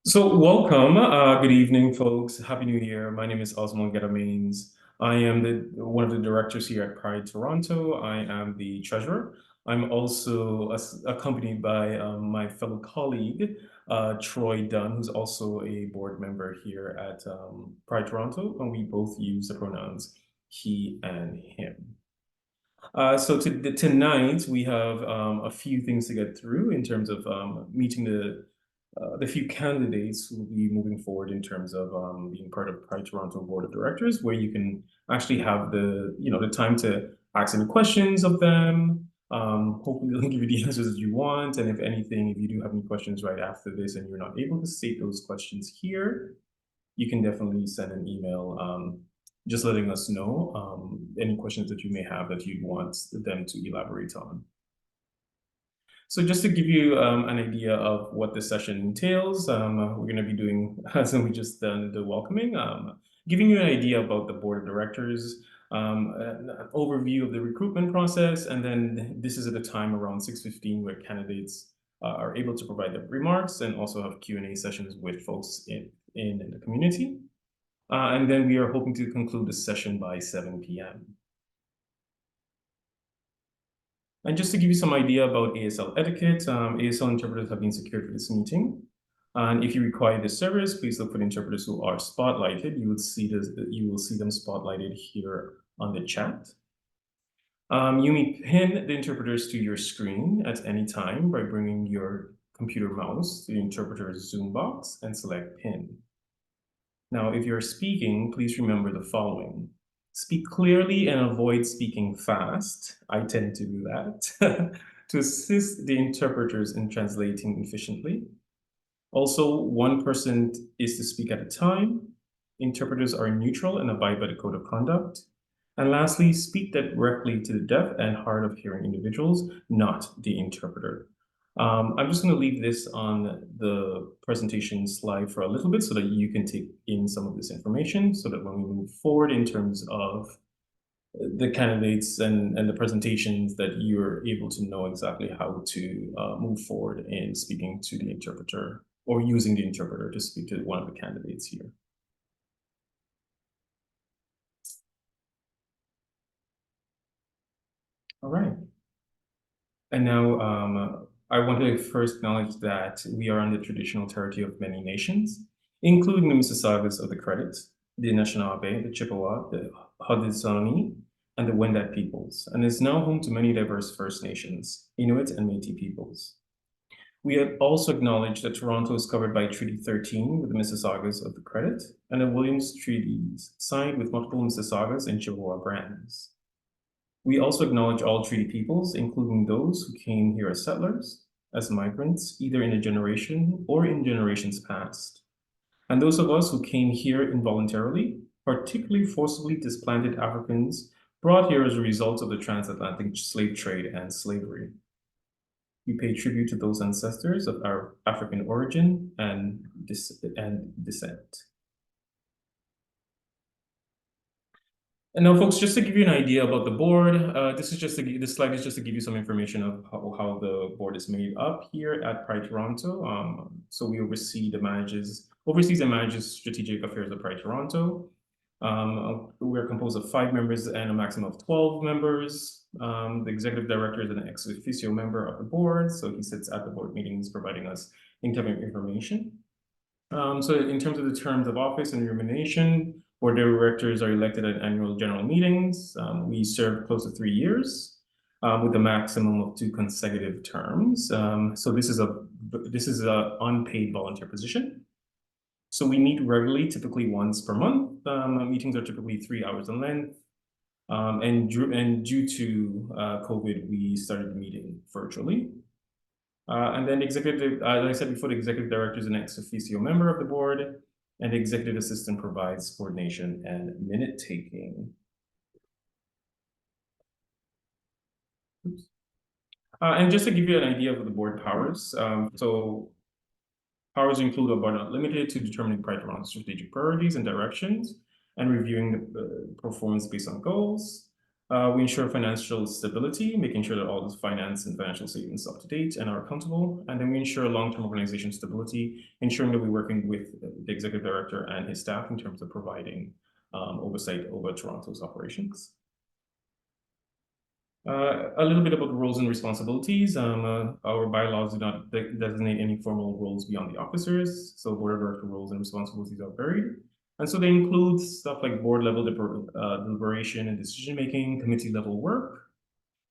So welcome. Good evening, folks. Happy New Year. My name is Osmond Gedamains. I am one of the directors here at Pride Toronto. I am the treasurer. I'm also accompanied by my fellow colleague, Troy Dunn, who's also a board member here at Pride Toronto, and we both use the pronouns he and him. So tonight we have a few things to get through in terms of meeting the few candidates who will be moving forward in terms of being part of Pride Toronto Board of Directors, where you can actually have the time to ask any questions of them. Hopefully they'll give you the answers that you want. And if anything, if you do have any questions right after this and you're not able to state those questions here, you can definitely send an email just letting us know any questions that you may have that you'd want them to elaborate on. So just to give you an idea of what this session entails, we're going to be doing, as we just done the welcoming, giving you an idea about the board of directors, an overview of the recruitment process, and then this is at a time around 6:15 where candidates are able to provide their remarks and also have Q&A sessions with folks in the community. And then we are hoping to conclude the session by 7 p.m. And just to give you some idea about ASL etiquette, ASL interpreters have been secured for this meeting. And if you require this service, please look for the interpreters who are spotlighted. You will see them spotlighted here on the chat. You may pin the interpreters to your screen at any time by bringing your computer mouse to the interpreter's Zoom box and select pin. Now, if you're speaking, please remember the following. Speak clearly and avoid speaking fast. I tend to do that to assist the interpreters in translating efficiently. Also, one person is to speak at a time. Interpreters are neutral and abide by the code of conduct. And lastly, speak directly to the deaf and hard of hearing individuals, not the interpreter. I'm just going to leave this on the presentation slide for a little bit so that you can take in some of this information so that when we move forward in terms of the candidates and the presentations that you're able to know exactly how to move forward in speaking to the interpreter or using the interpreter to speak to one of the candidates here. All right. And now I want to first acknowledge that we are on the traditional territory of many nations, including the Mississaugas of the Credit, the Anishinaabe, the Chippewa, the Haudenosaunee, and the Wendat peoples, and is now home to many diverse First Nations, Inuit, and Métis peoples. We have also acknowledged that Toronto is covered by Treaty 13 with the Mississaugas of the Credit, and the Williams Treaties signed with multiple Mississaugas and Chippewa brands. We also acknowledge all treaty peoples, including those who came here as settlers, as migrants, either in a generation or in generations past, and those of us who came here involuntarily, particularly forcibly displanted Africans brought here as a result of the transatlantic slave trade and slavery. We pay tribute to those ancestors of our African origin and descent. And now, folks, just to give you an idea about the board, this slide is just to give you some information of how the board is made up here at Pride Toronto. So we oversees and manages strategic affairs of Pride Toronto. We're composed of 5 members and a maximum of 12 members. The executive director is an ex officio member of the board, so he sits at the board meetings providing us in-depth information. So in terms of the terms of office and remuneration, board directors are elected at annual general meetings. We serve close to 3 years with a maximum of 2 consecutive terms. So this is a unpaid volunteer position. So we meet regularly, typically once per month. Meetings are typically 3 hours in length. And due to COVID, we started meeting virtually. And then executive, like I said before, the executive director is an ex officio member of the board, and the executive assistant provides coordination and minute taking. And just to give you an idea of the board powers, so powers include but not limited to determining Pride Toronto's strategic priorities and directions and reviewing the performance based on goals. We ensure financial stability, making sure that all the finance and financial statements are up to date and are accountable. And then we ensure long-term organization stability, ensuring that we're working with the executive director and his staff in terms of providing oversight over Toronto's operations. A little bit about the roles and responsibilities. Our bylaws do not designate any formal roles beyond the officers, so board of director roles and responsibilities are varied. And so they include stuff like board level deliberation and decision making, committee level work.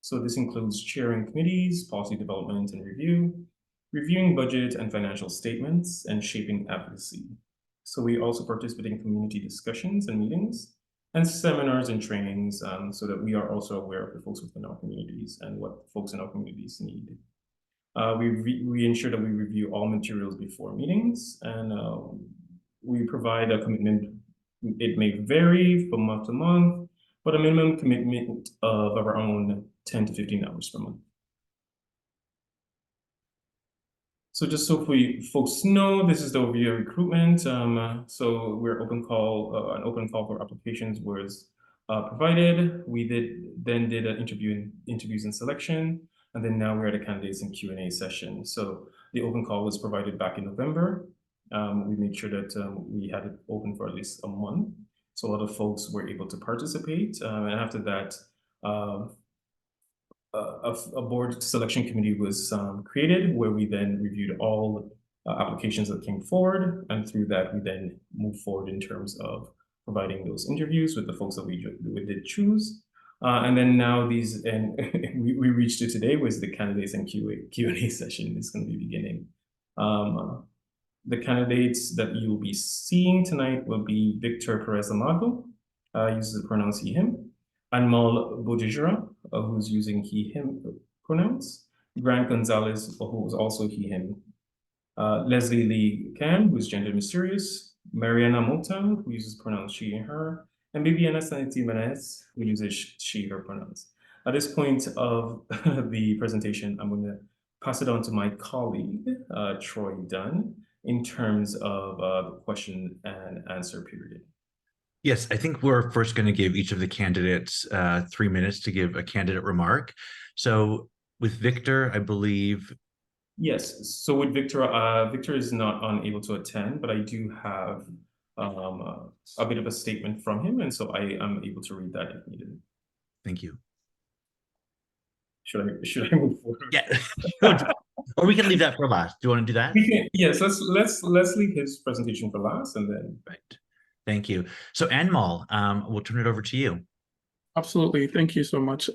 So this includes chairing committees, policy development and review, reviewing budget and financial statements, and shaping advocacy. So we also participate in community discussions and meetings, and seminars and trainings, so that we are also aware of the folks within our communities and what folks in our communities need. We ensure that we review all materials before meetings, and we provide a commitment. It may vary from month to month, but a minimum commitment of around 10 to 15 hours per month. So just so folks know, this is the overview of recruitment. So we're an open call for applications was provided. We then did interviews and selection, and then now we're at a candidates and Q&A session. So the open call was provided back in November. We made sure that we had it open for at least a month. So a lot of folks were able to participate. And after that, a board selection committee was created, where we then reviewed all applications that came forward, and through that we then moved forward in terms of providing those interviews with the folks that we did choose. And then now we reached to today was the candidates and Q&A session is going to be beginning. The candidates that you will be seeing tonight will be Victor Perez Amago, uses the pronouns he, him. Anmol Bodijara, who's using he, him pronouns. Grant Gonzalez, who's also he, him. Leslie Lee Cam, who's gender mysterious. Mariana Mota, who uses pronouns she and her. And Bibiana Santi Menez, who uses she, her pronouns. At this point of the presentation, I'm going to pass it on to my colleague, Troy Dunn, in terms of the question and answer period. Yes, I think we're first going to give each of the candidates 3 minutes to give a candidate remark. So with Victor, I believe. Yes, so with Victor, Victor is not unable to attend, but I do have a bit of a statement from him, and so I am able to read that if needed. Thank you. Should I move forward? Yeah, or we can leave that for last. Do you want to do that? Yes, let's leave his presentation for last, and then. Right. Thank you. So Anmol, we'll turn it over to you. Absolutely. Thank you so much.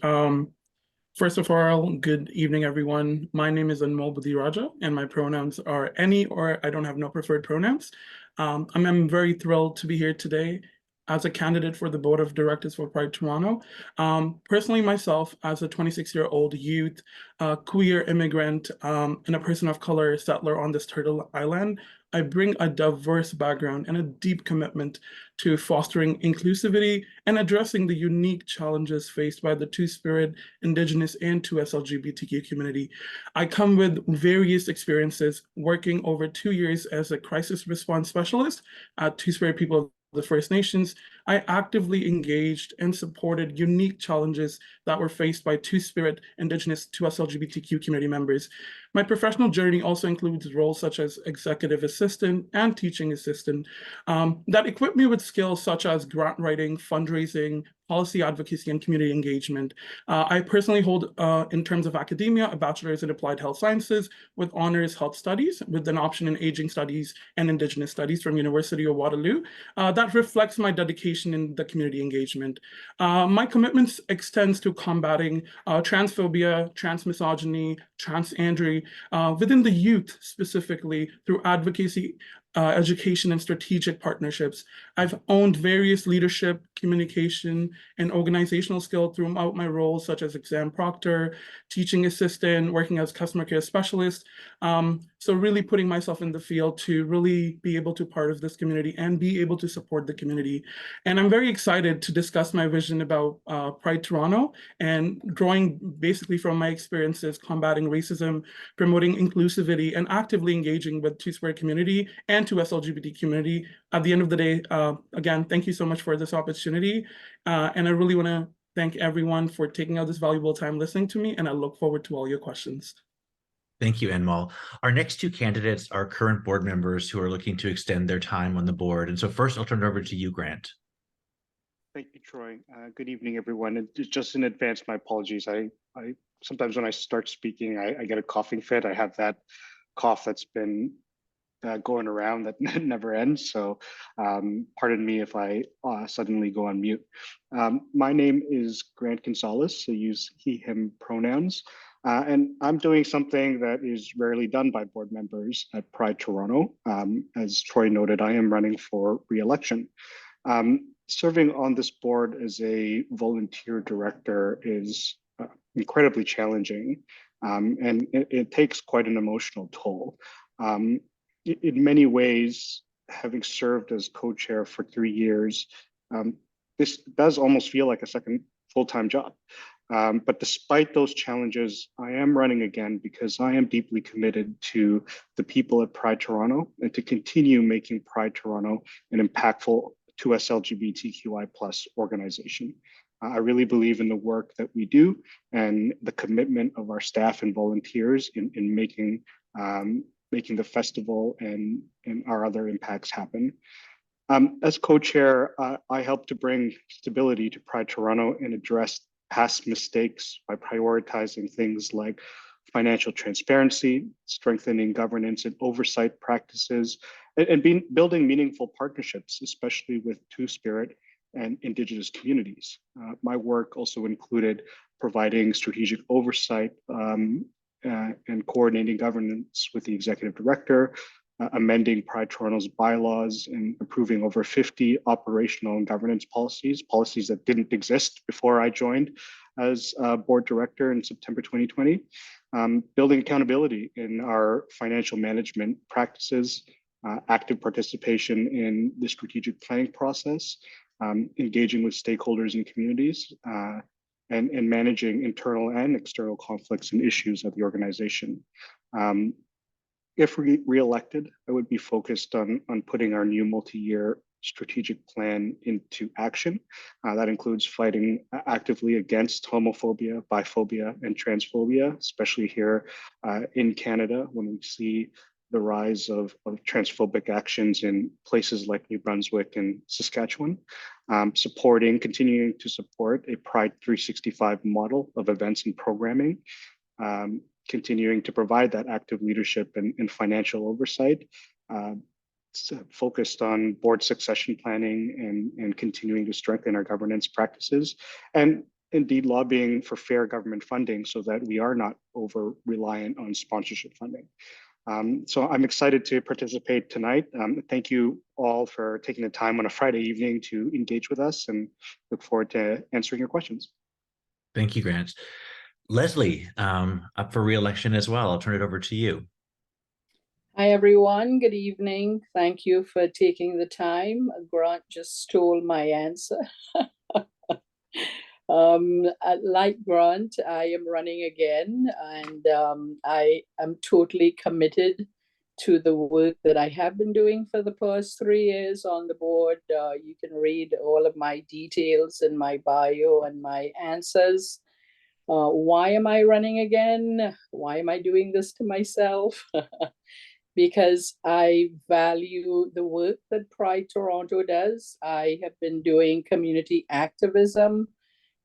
First of all, good evening, everyone. My name is Anmol Bodijara, and my pronouns are any, or I don't have no preferred pronouns. I'm very thrilled to be here today as a candidate for the Board of Directors for Pride Toronto. Personally, myself, as a 26-year-old youth, queer immigrant, and a person of color settler on this Turtle Island, I bring a diverse background and a deep commitment to fostering inclusivity and addressing the unique challenges faced by the Two-Spirit, Indigenous, and 2S LGBTQ community. I come with various experiences working over 2 years as a crisis response specialist at Two-Spirit People of the First Nations. I actively engaged and supported unique challenges that were faced by Two-Spirit, Indigenous, 2S LGBTQ community members. My professional journey also includes roles such as executive assistant and teaching assistant that equip me with skills such as grant writing, fundraising, policy advocacy, and community engagement. I personally hold, in terms of academia, a bachelor's in applied health sciences with honors health studies, with an option in aging studies and Indigenous studies from University of Waterloo. That reflects my dedication in the community engagement. My commitments extends to combating transphobia, transmisogyny, transandry within the youth specifically through advocacy, education, and strategic partnerships. I've owned various leadership, communication, and organizational skills throughout my roles, such as exam proctor, teaching assistant, working as customer care specialist. So really putting myself in the field to really be able to part of this community and be able to support the community. And I'm very excited to discuss my vision about Pride Toronto and drawing basically from my experiences combating racism, promoting inclusivity, and actively engaging with Two-Spirit community and 2S LGBT community. At the end of the day, again, thank you so much for this opportunity. And I really want to thank everyone for taking out this valuable time listening to me, and I look forward to all your questions. Thank you, Enmal. Our next two candidates are current board members who are looking to extend their time on the board. And so first, I'll turn it over to you, Grant. Thank you, Troy. Good evening, everyone. And just in advance, my apologies. I sometimes when I start speaking, I get a coughing fit. I have that cough that's been going around that never ends. So pardon me if I suddenly go on mute. My name is Grant Gonzalez. I use he, him pronouns. And I'm doing something that is rarely done by board members at Pride Toronto. As Troy noted, I am running for re-election. Serving on this board as a volunteer director is incredibly challenging, and it takes quite an emotional toll. In many ways, having served as co-chair for 3 years, this does almost feel like a second full-time job. But despite those challenges, I am running again because I am deeply committed to the people at Pride Toronto and to continue making Pride Toronto an impactful 2S LGBTQI+ organization. I really believe in the work that we do and the commitment of our staff and volunteers in making the festival and our other impacts happen. As co-chair, I help to bring stability to Pride Toronto and address past mistakes by prioritizing things like financial transparency, strengthening governance and oversight practices, and building meaningful partnerships, especially with Two-Spirit and Indigenous communities. My work also included providing strategic oversight and coordinating governance with the executive director, amending Pride Toronto's bylaws and approving over 50 operational and governance policies that didn't exist before I joined as board director in September 2020, building accountability in our financial management practices, active participation in the strategic planning process, engaging with stakeholders and communities, and managing internal and external conflicts and issues at the organization. If re-elected, I would be focused on putting our new multi-year strategic plan into action. That includes fighting actively against homophobia, biphobia, and transphobia, especially here in Canada when we see the rise of transphobic actions in places like New Brunswick and Saskatchewan, continuing to support a Pride 365 model of events and programming, continuing to provide that active leadership and financial oversight, focused on board succession planning and continuing to strengthen our governance practices, and indeed lobbying for fair government funding so that we are not over reliant on sponsorship funding. So I'm excited to participate tonight. Thank you all for taking the time on a Friday evening to engage with us, and look forward to answering your questions. Thank you, Grant. Leslie, up for re-election as well. I'll turn it over to you. Hi, everyone. Good evening. Thank you for taking the time. Grant just stole my answer. Like Grant, I am running again, and I am totally committed to the work that I have been doing for the past 3 years on the board. You can read all of my details in my bio and my answers. Why am I running again? Why am I doing this to myself? Because I value the work that Pride Toronto does. I have been doing community activism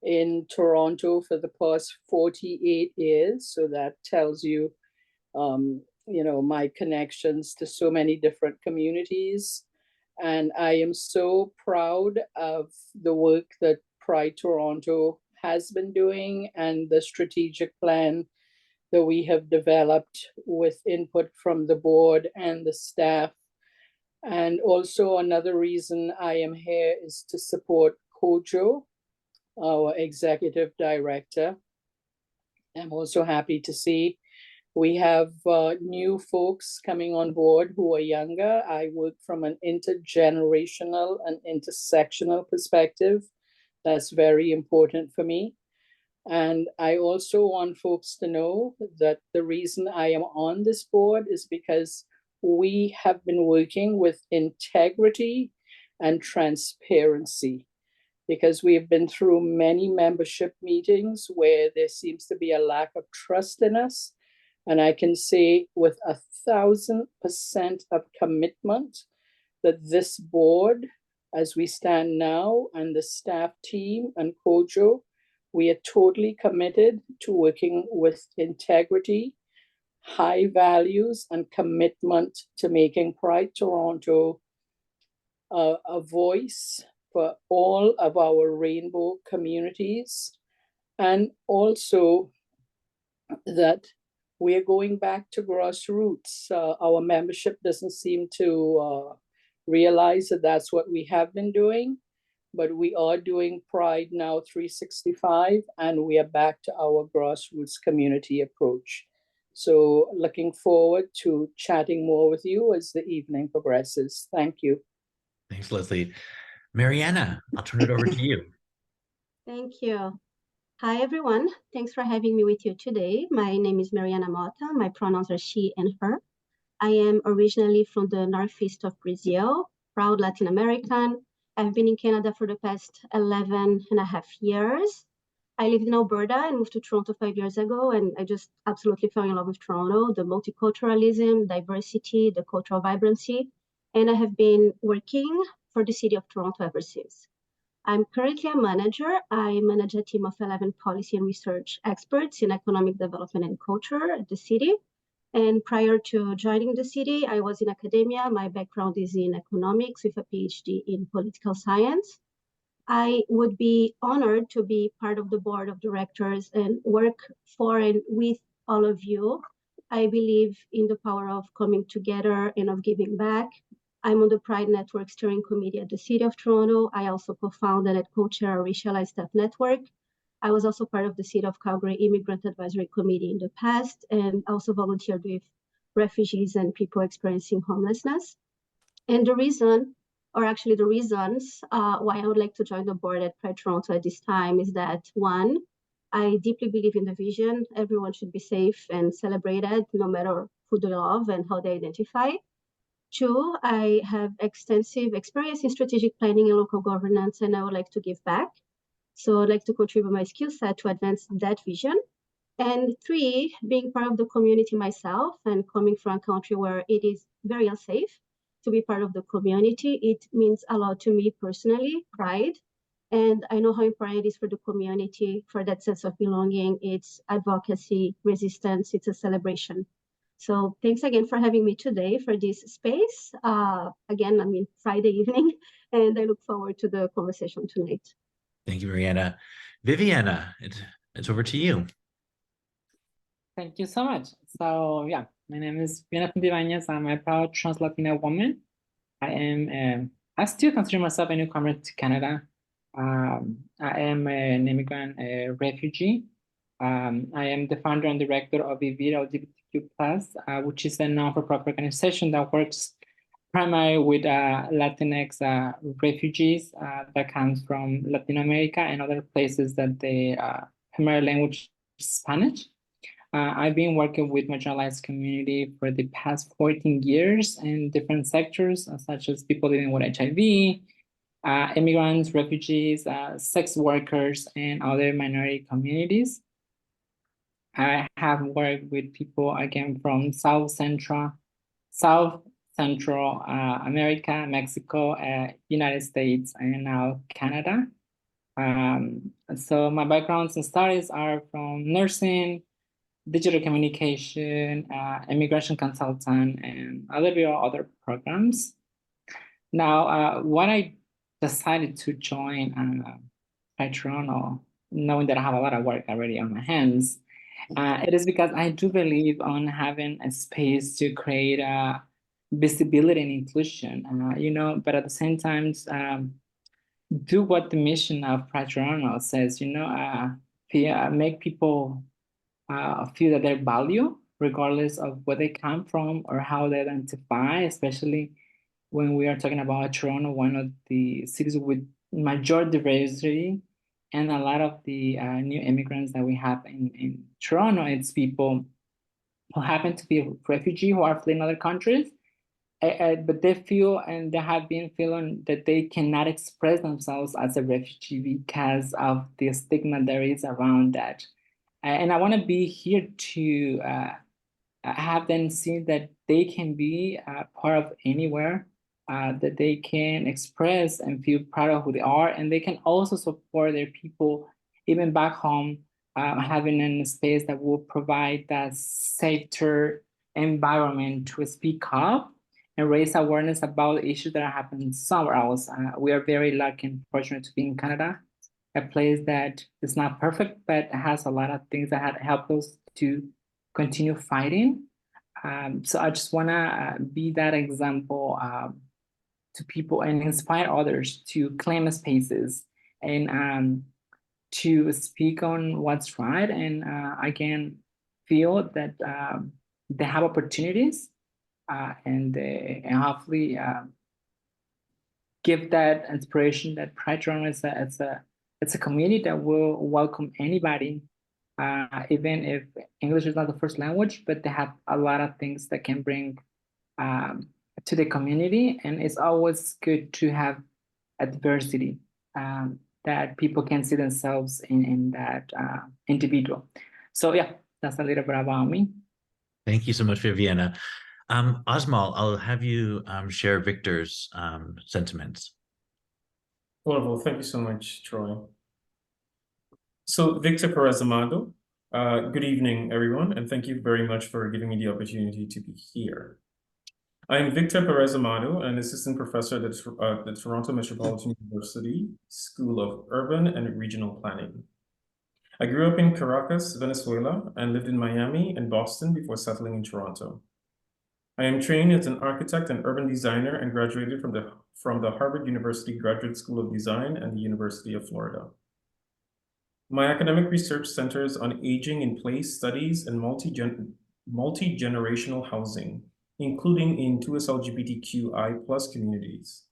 in Toronto for the past 48 years. So that tells you, my connections to so many different communities. And I am so proud of the work that Pride Toronto has been doing and the strategic plan that we have developed with input from the board and the staff. And also another reason I am here is to support Kojo, our executive director. I'm also happy to see we have new folks coming on board who are younger. I work from an intergenerational and intersectional perspective. That's very important for me. And I also want folks to know that the reason I am on this board is because we have been working with integrity and transparency. because we've been through many membership meetings where there seems to be a lack of trust in us. And I can say with 1,000% of commitment that this board, as we stand now, and the staff team and Kojo, we are totally committed to working with integrity, high values, and commitment to making Pride Toronto a voice for all of our rainbow communities. And also that we're going back to grassroots. Our membership doesn't seem to realize that that's what we have been doing, but we are doing Pride Now 365, and we are back to our grassroots community approach. So looking forward to chatting more with you as the evening progresses. Thank you. Thanks, Leslie. Mariana, I'll turn it over to you. Thank you. Hi, everyone. Thanks for having me with you today. My name is Mariana Mota. My pronouns are she and her. I am originally from the northeast of Brazil, proud Latin American. I've been in Canada for the past 11 and a half years. I lived in Alberta and moved to Toronto 5 years ago, and I just absolutely fell in love with Toronto, the multiculturalism, diversity, the cultural vibrancy, and I have been working for the city of Toronto ever since. I'm currently a manager. I manage a team of 11 policy and research experts in economic development and culture at the city. And prior to joining the city, I was in academia. My background is in economics with a PhD in political science. I would be honored to be part of the board of directors and work for and with all of you. I believe in the power of coming together and of giving back. I'm on the Pride Network Steering Committee at the City of Toronto. I also co-founded and co-chair a Racialized Staff Network. I was also part of the City of Calgary Immigrant Advisory Committee in the past, and also volunteered with refugees and people experiencing homelessness. And the reason, or actually the reasons why I would like to join the board at Pride Toronto at this time is that, one, I deeply believe in the vision. Everyone should be safe and celebrated, no matter who they love and how they identify. Two, I have extensive experience in strategic planning and local governance, and I would like to give back. So I'd like to contribute my skill set to advance that vision. And three, being part of the community myself and coming from a country where it is very unsafe to be part of the community, it means a lot to me personally, pride. And I know how important it is for the community, for that sense of belonging. It's advocacy, resistance, it's a celebration. So thanks again for having me today for this space. Again, I mean, Friday evening, and I look forward to the conversation tonight. Thank you, Mariana. Viviana, it's over to you. Thank you so much. So yeah, my name is Viviana Puentibañez. I'm a proud trans Latina woman. I still consider myself a newcomer to Canada. I am an immigrant, a refugee. I am the founder and director of Vivir LGBTQ+, which is a non-for-profit organization that works primarily with Latinx refugees that comes from Latin America and other places that their primary language is Spanish. I've been working with marginalized community for the past 14 years in different sectors, such as people living with HIV, immigrants, refugees, sex workers, and other minority communities. I have worked with people, again, from South Central America, Mexico, United States, and now Canada. So my backgrounds and studies are from nursing, digital communication, immigration consultant, and other programs. Now, when I decided to join Pride Toronto, knowing that I have a lot of work already on my hands, it is because I do believe on having a space to create visibility and inclusion, but at the same time, do what the mission of Pride Toronto says, make people feel that they're valued regardless of where they come from or how they identify, especially when we are talking about Toronto, one of the cities with major diversity. And a lot of the new immigrants that we have in Toronto, it's people who happen to be refugees who are fleeing other countries, but they feel and they have been feeling that they cannot express themselves as a refugee because of the stigma there is around that. And I want to be here to have them see that they can be part of anywhere, that they can express and feel proud of who they are, and they can also support their people, even back home, having a space that will provide that safer environment to speak up and raise awareness about issues that are happening somewhere else. We are very lucky and fortunate to be in Canada, a place that is not perfect, but has a lot of things that have helped us to continue fighting. So I just want to be that example to people and inspire others to claim spaces and to speak on what's right. And again, feel that they have opportunities and hopefully give that inspiration that Pride Toronto it's a community that will welcome anybody, even if English is not the first language, but they have a lot of things that can bring to the community. And it's always good to have a diversity that people can see themselves in that individual. So yeah, that's a little bit about me. Thank you so much, Viviana. Osmal, I'll have you share Victor's sentiments. Wonderful. Thank you so much, Troy. So Victor Perez Amado, good evening, everyone, and thank you very much for giving me the opportunity to be here. I am Victor Perez Amado, an assistant professor at the Toronto Metropolitan University School of Urban and Regional Planning. I grew up in Caracas, Venezuela, and lived in Miami and Boston before settling in Toronto. I am trained as an architect and urban designer and graduated from the Harvard University Graduate School of Design and the University of Florida. My academic research centers on aging in place studies and multi-generational housing, including in 2S LGBTQI+ communities.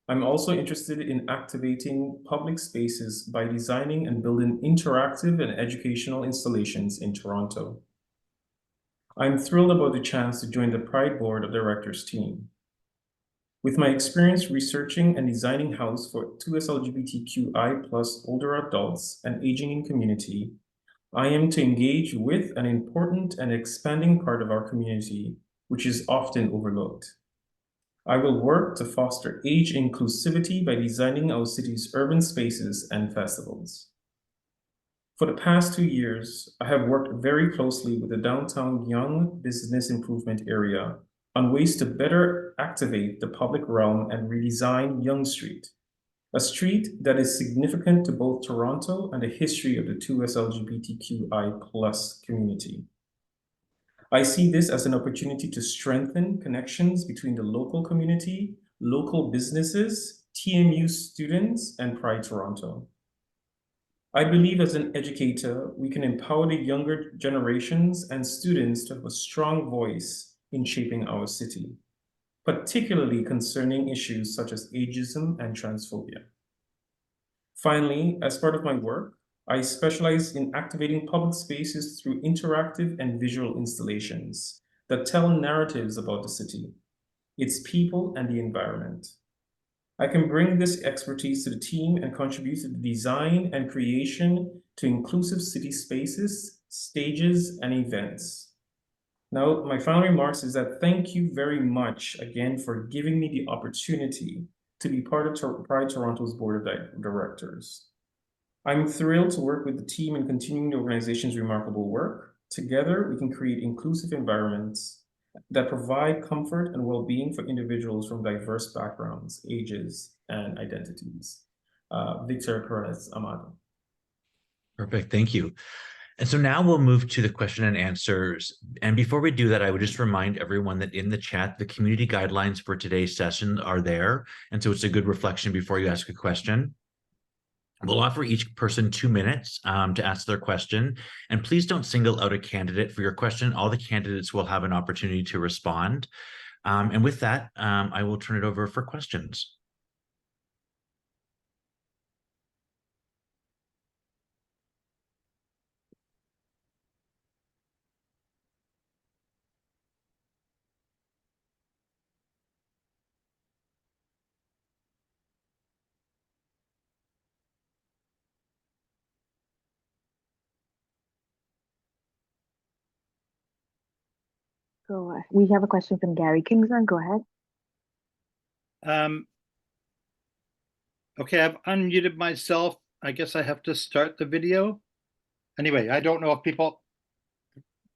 I'm also interested in activating public spaces by designing and building interactive and educational installations in Toronto. I'm thrilled about the chance to join the Pride Board of Directors team. With my experience researching and designing house for 2S LGBTQI+ older adults and aging in community, I am to engage with an important and expanding part of our community, which is often overlooked. I will work to foster age inclusivity by designing our city's urban spaces and festivals. For the past 2 years, I have worked very closely with the Downtown Young Business Improvement Area on ways to better activate the public realm and redesign Yonge Street, a street that is significant to both Toronto and the history of the 2S LGBTQI+ community. I see this as an opportunity to strengthen connections between the local community, local businesses, TMU students, and Pride Toronto. I believe as an educator, we can empower the younger generations and students to have a strong voice in shaping our city, particularly concerning issues such as ageism and transphobia. Finally, as part of my work, I specialize in activating public spaces through interactive and visual installations that tell narratives about the city, its people, and the environment. I can bring this expertise to the team and contribute to the design and creation to inclusive city spaces, stages, and events. Now, my final remarks is that thank you very much again for giving me the opportunity to be part of Pride Toronto's Board of Directors. I'm thrilled to work with the team in continuing the organization's remarkable work. Together, we can create inclusive environments that provide comfort and well-being for individuals from diverse backgrounds, ages, and identities. Victor Perez Amado. Perfect, thank you. And so now we'll move to the question and answers. And before we do that, I would just remind everyone that in the chat, the community guidelines for today's session are there. And so it's a good reflection before you ask a question. We'll offer each person 2 minutes to ask their question. And please don't single out a candidate for your question. All the candidates will have an opportunity to respond. And with that, I will turn it over for questions. So we have a question from Gary Kingsland. Go ahead. Okay, I've unmuted myself. I guess I have to start the video. Anyway, I don't know if people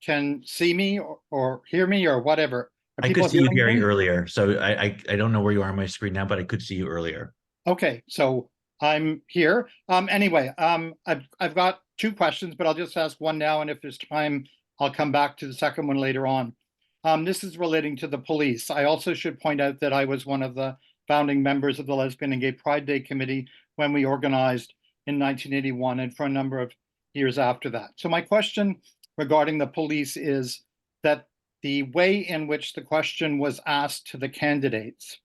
can see me or hear me or whatever. Are I people could see you, hearing Gary, me? earlier. So I don't know where you are on my screen now, but I could see you earlier. Okay, so I'm here. Anyway, I've got two questions, but I'll just ask one now, and if there's time, I'll come back to the second one later on. This is relating to the police. I also should point out that I was one of the founding members of the Lesbian and Gay Pride Day Committee when we organized in 1981 and for a number of years after that. So my question regarding the police is that the way in which the question was asked to the candidates,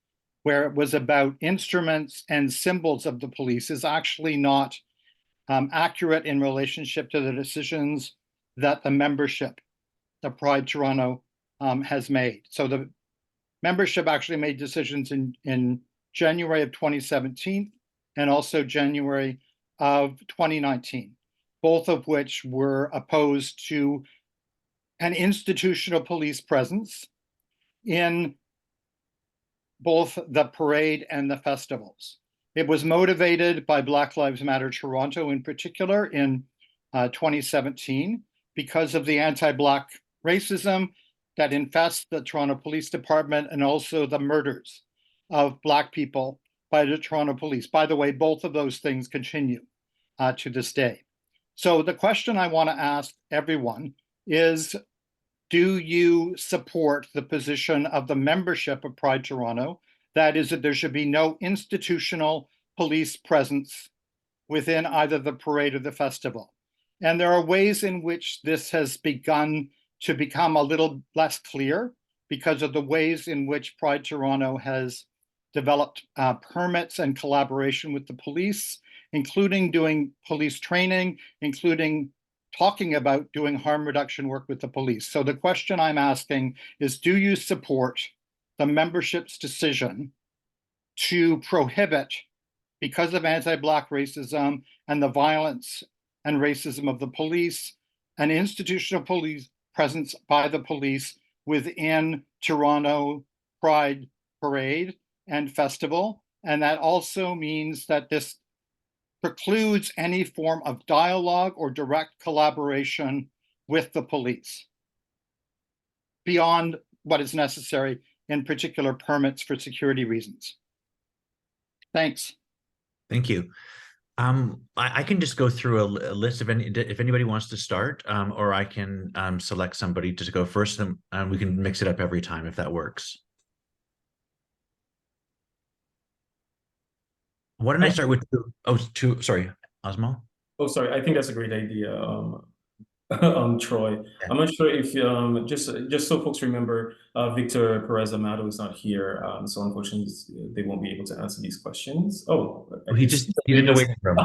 where it was about instruments and symbols of the police, is actually not accurate in relationship to the decisions that the membership of Pride Toronto has made. So the membership actually made decisions in January of 2017 and also January of 2019, both of which were opposed to an institutional police presence in both the parade and the festivals. It was motivated by Black Lives Matter Toronto in particular in 2017 because of the anti-Black racism that infests the Toronto Police Department and also the murders of Black people by the Toronto Police. By the way, both of those things continue to this day. So the question I want to ask everyone is, do you support the position of the membership of Pride Toronto? That is, that there should be no institutional police presence within either the parade or the festival. And there are ways in which this has begun to become a little less clear because of the ways in which Pride Toronto has developed permits and collaboration with the police, including doing police training, including talking about doing harm reduction work with the police. So the question I'm asking is, do you support the membership's decision to prohibit, because of anti-Black racism and the violence and racism of the police, an institutional police presence by the police within Toronto Pride Parade and Festival? And that also means that this precludes any form of dialogue or direct collaboration with the police beyond what is necessary in particular permits for security reasons. Thanks. Thank you. I can just go through a list of if anybody wants to start, or I can select somebody to go first, and we can mix it up every time if that works. Why don't I start with sorry, Osmo? Oh, sorry. I think that's a great idea, Troy. Yeah. I'm not sure if just so folks remember, Victor Perez Amado is not here, so unfortunately they won't be able to answer these questions. Oh, He didn't wait for him.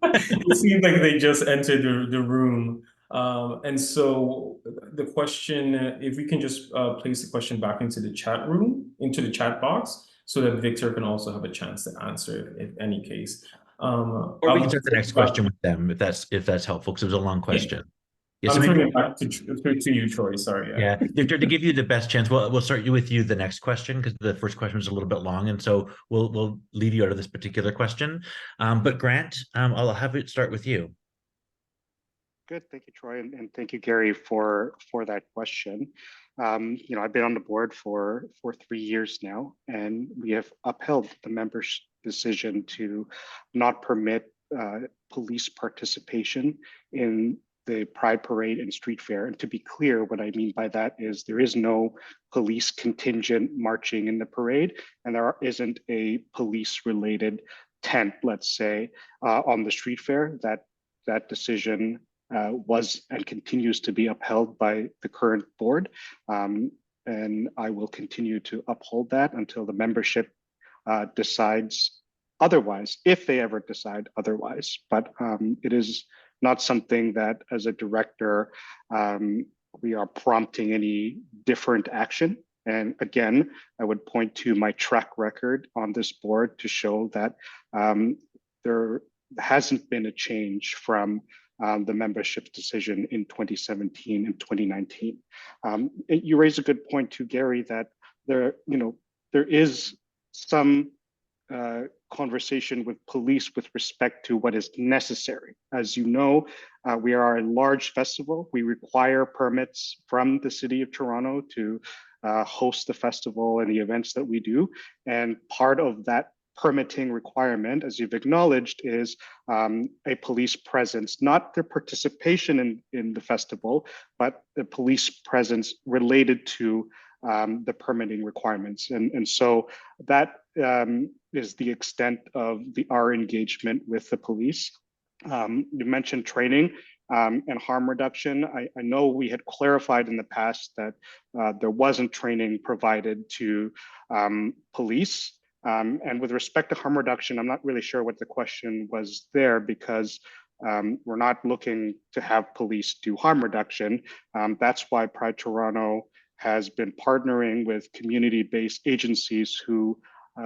It seems like they just entered the room. And so the question, if we can just place the question back into the chat room, into the chat box, so that Victor can also have a chance to answer if any case. Or we can start the next question with them if that's helpful, because it was a long question. Yeah, I'm turning it back to you, Troy. Sorry. Yeah, Victor, to give you the best chance, we'll start with you the next question, because the first question was a little bit long, and so we'll leave you out of this particular question. But Grant, I'll have it start with you. Good, thank you, Troy, and thank you, Gary, for that question. I've been on the board for 3 years now, and we have upheld the members' decision to not permit police participation in the Pride Parade and Street Fair. And to be clear, what I mean by that is there is no police contingent marching in the parade, and there isn't a police-related tent, let's say, on the street fair. That decision was and continues to be upheld by the current board. And I will continue to uphold that until the membership decides otherwise, if they ever decide otherwise. But it is not something that as a director, we are prompting any different action. And again, I would point to my track record on this board to show that there hasn't been a change from the membership decision in 2017 and 2019. You raise a good point too, Gary, that there is some conversation with police with respect to what is necessary. As you know, we are a large festival. We require permits from the City of Toronto to host the festival and the events that we do. And part of that permitting requirement, as you've acknowledged, is a police presence, not their participation in the festival, but the police presence related to the permitting requirements. And so that is the extent of our engagement with the police. You mentioned training and harm reduction. I know we had clarified in the past that there wasn't training provided to police. And with respect to harm reduction, I'm not really sure what the question was there, because we're not looking to have police do harm reduction. That's why Pride Toronto has been partnering with community-based agencies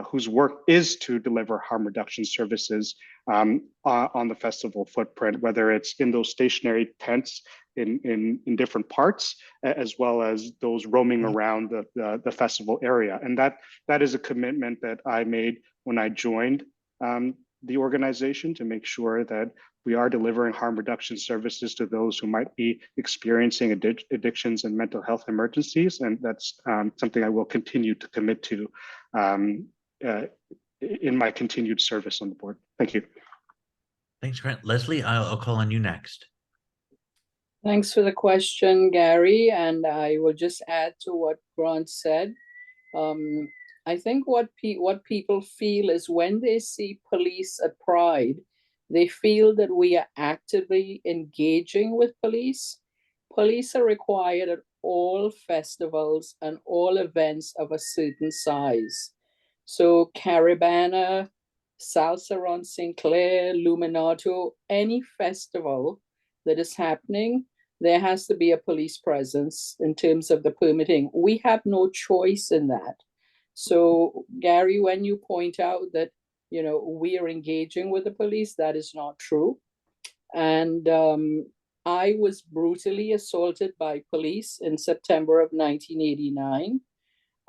whose work is to deliver harm reduction services on the festival footprint, whether it's in those stationary tents in different parts, as well as those roaming around the festival area. And that is a commitment that I made when I joined the organization, to make sure that we are delivering harm reduction services to those who might be experiencing addictions and mental health emergencies. And that's something I will continue to commit to in my continued service on the board. Thank you. Thanks, Grant. Leslie, I'll call on you next. Thanks for the question, Gary. And I will just add to what Grant said. I think what people feel is when they see police at Pride, they feel that we are actively engaging with police. Police are required at all festivals and all events of a certain size. So Caribana, Salsa on St. Clair, Luminato, any festival that is happening, there has to be a police presence in terms of the permitting. We have no choice in that. So Gary, when you point out that, we are engaging with the police, that is not true. And I was brutally assaulted by police in September of 1989.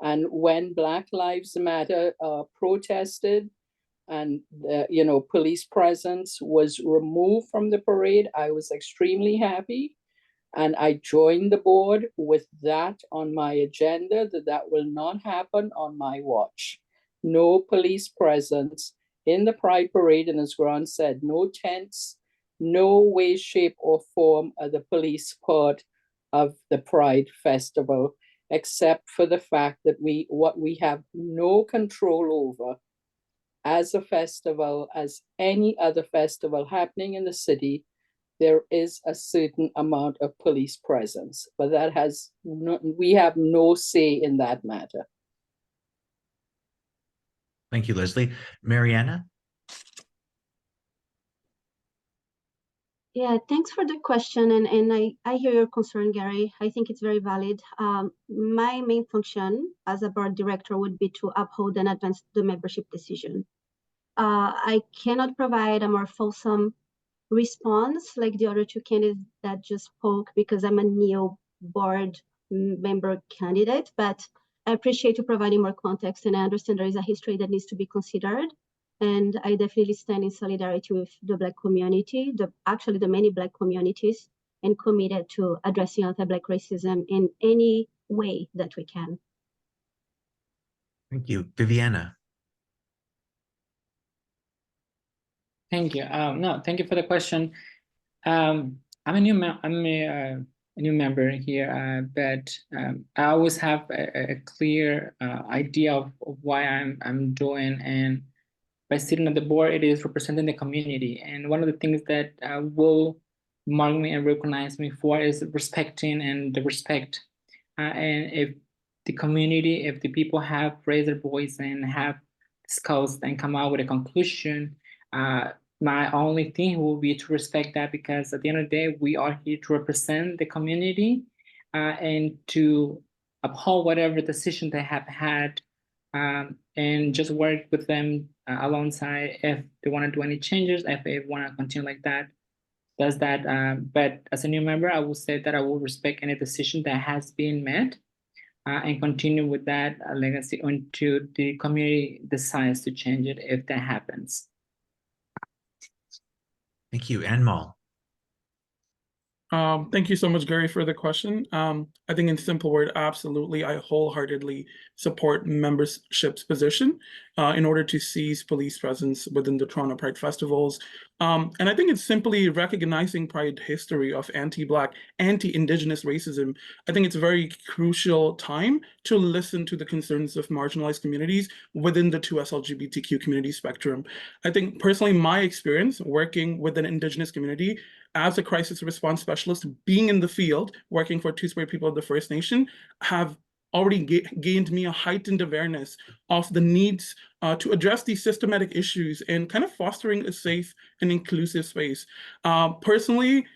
And when Black Lives Matter protested and, police presence was removed from the parade, I was extremely happy. And I joined the board with that on my agenda, that will not happen on my watch. No police presence in the Pride Parade, and as Grant said, no tents, no way, shape, or form are the police part of the Pride Festival, except for the fact that what we have no control over as a festival, as any other festival happening in the city, there is a certain amount of police presence, but we have no say in that matter. Thank you, Leslie. Mariana? Yeah, thanks for the question. And I hear your concern, Gary. I think it's very valid. My main function as a board director would be to uphold and advance the membership decision. I cannot provide a more fulsome response like the other two candidates that just spoke, because I'm a new board member candidate, but I appreciate you providing more context, and I understand there is a history that needs to be considered. And I definitely stand in solidarity with the Black community, actually the many Black communities, and committed to addressing anti-Black racism in any way that we can. Thank you. Viviana? Thank you. No, thank you for the question. I'm a new member here, but I always have a clear idea of why I'm doing, and by sitting on the board, it is representing the community. And one of the things that will mark me and recognize me for is respecting and the respect. And if the community, if the people have raised their voice and have discussed and come out with a conclusion, my only thing will be to respect that, because at the end of the day, we are here to represent the community and to uphold whatever decision they have had, and just work with them alongside if they want to do any changes, if they want to continue like that. does that. But as a new member, I will say that I will respect any decision that has been made and continue with that legacy until the community decides to change it if that happens. Thank you. Anmol. Thank you so much, Gary, for the question. I think in simple word, absolutely, I wholeheartedly support membership's position in order to seize police presence within the Toronto Pride festivals. And I think it's simply recognizing Pride history of anti-Black, anti-Indigenous racism. I think it's a very crucial time to listen to the concerns of marginalized communities within the 2S LGBTQ community spectrum. I think personally, my experience working with an Indigenous community as a crisis response specialist, being in the field, working for Two-Spirit people of the First Nation, have already gained me a heightened awareness of the needs to address these systematic issues and kind of fostering a safe and inclusive space. Personally,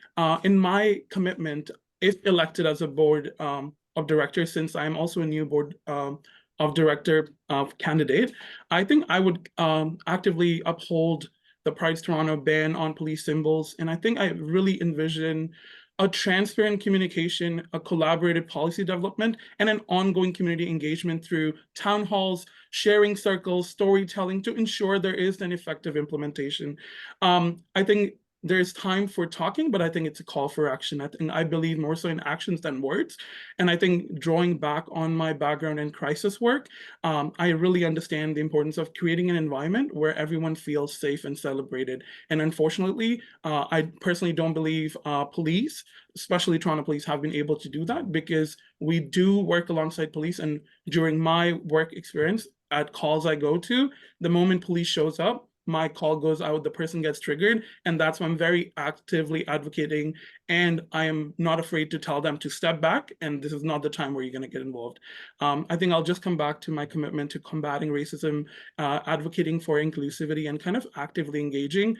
in my commitment, if elected as a board of directors, since I'm also a new board of director candidate, I think I would actively uphold the Pride Toronto ban on police symbols. And I think I really envision a transparent communication, a collaborative policy development, and an ongoing community engagement through town halls, sharing circles, storytelling to ensure there is an effective implementation. I think there's time for talking, but I think it's a call for action. I believe more so in actions than words. And I think drawing back on my background in crisis work, I really understand the importance of creating an environment where everyone feels safe and celebrated. And unfortunately, I personally don't believe police, especially Toronto police, have been able to do that, because we do work alongside police. And during my work experience at calls I go to, the moment police shows up, my call goes out, the person gets triggered, and that's why I'm very actively advocating, and I am not afraid to tell them to step back, and this is not the time where you're going to get involved. I think I'll just come back to my commitment to combating racism, advocating for inclusivity, and kind of actively engaging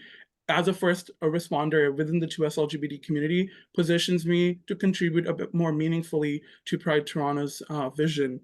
as a first responder within the 2S LGBT community positions me to contribute a bit more meaningfully to Pride Toronto's vision.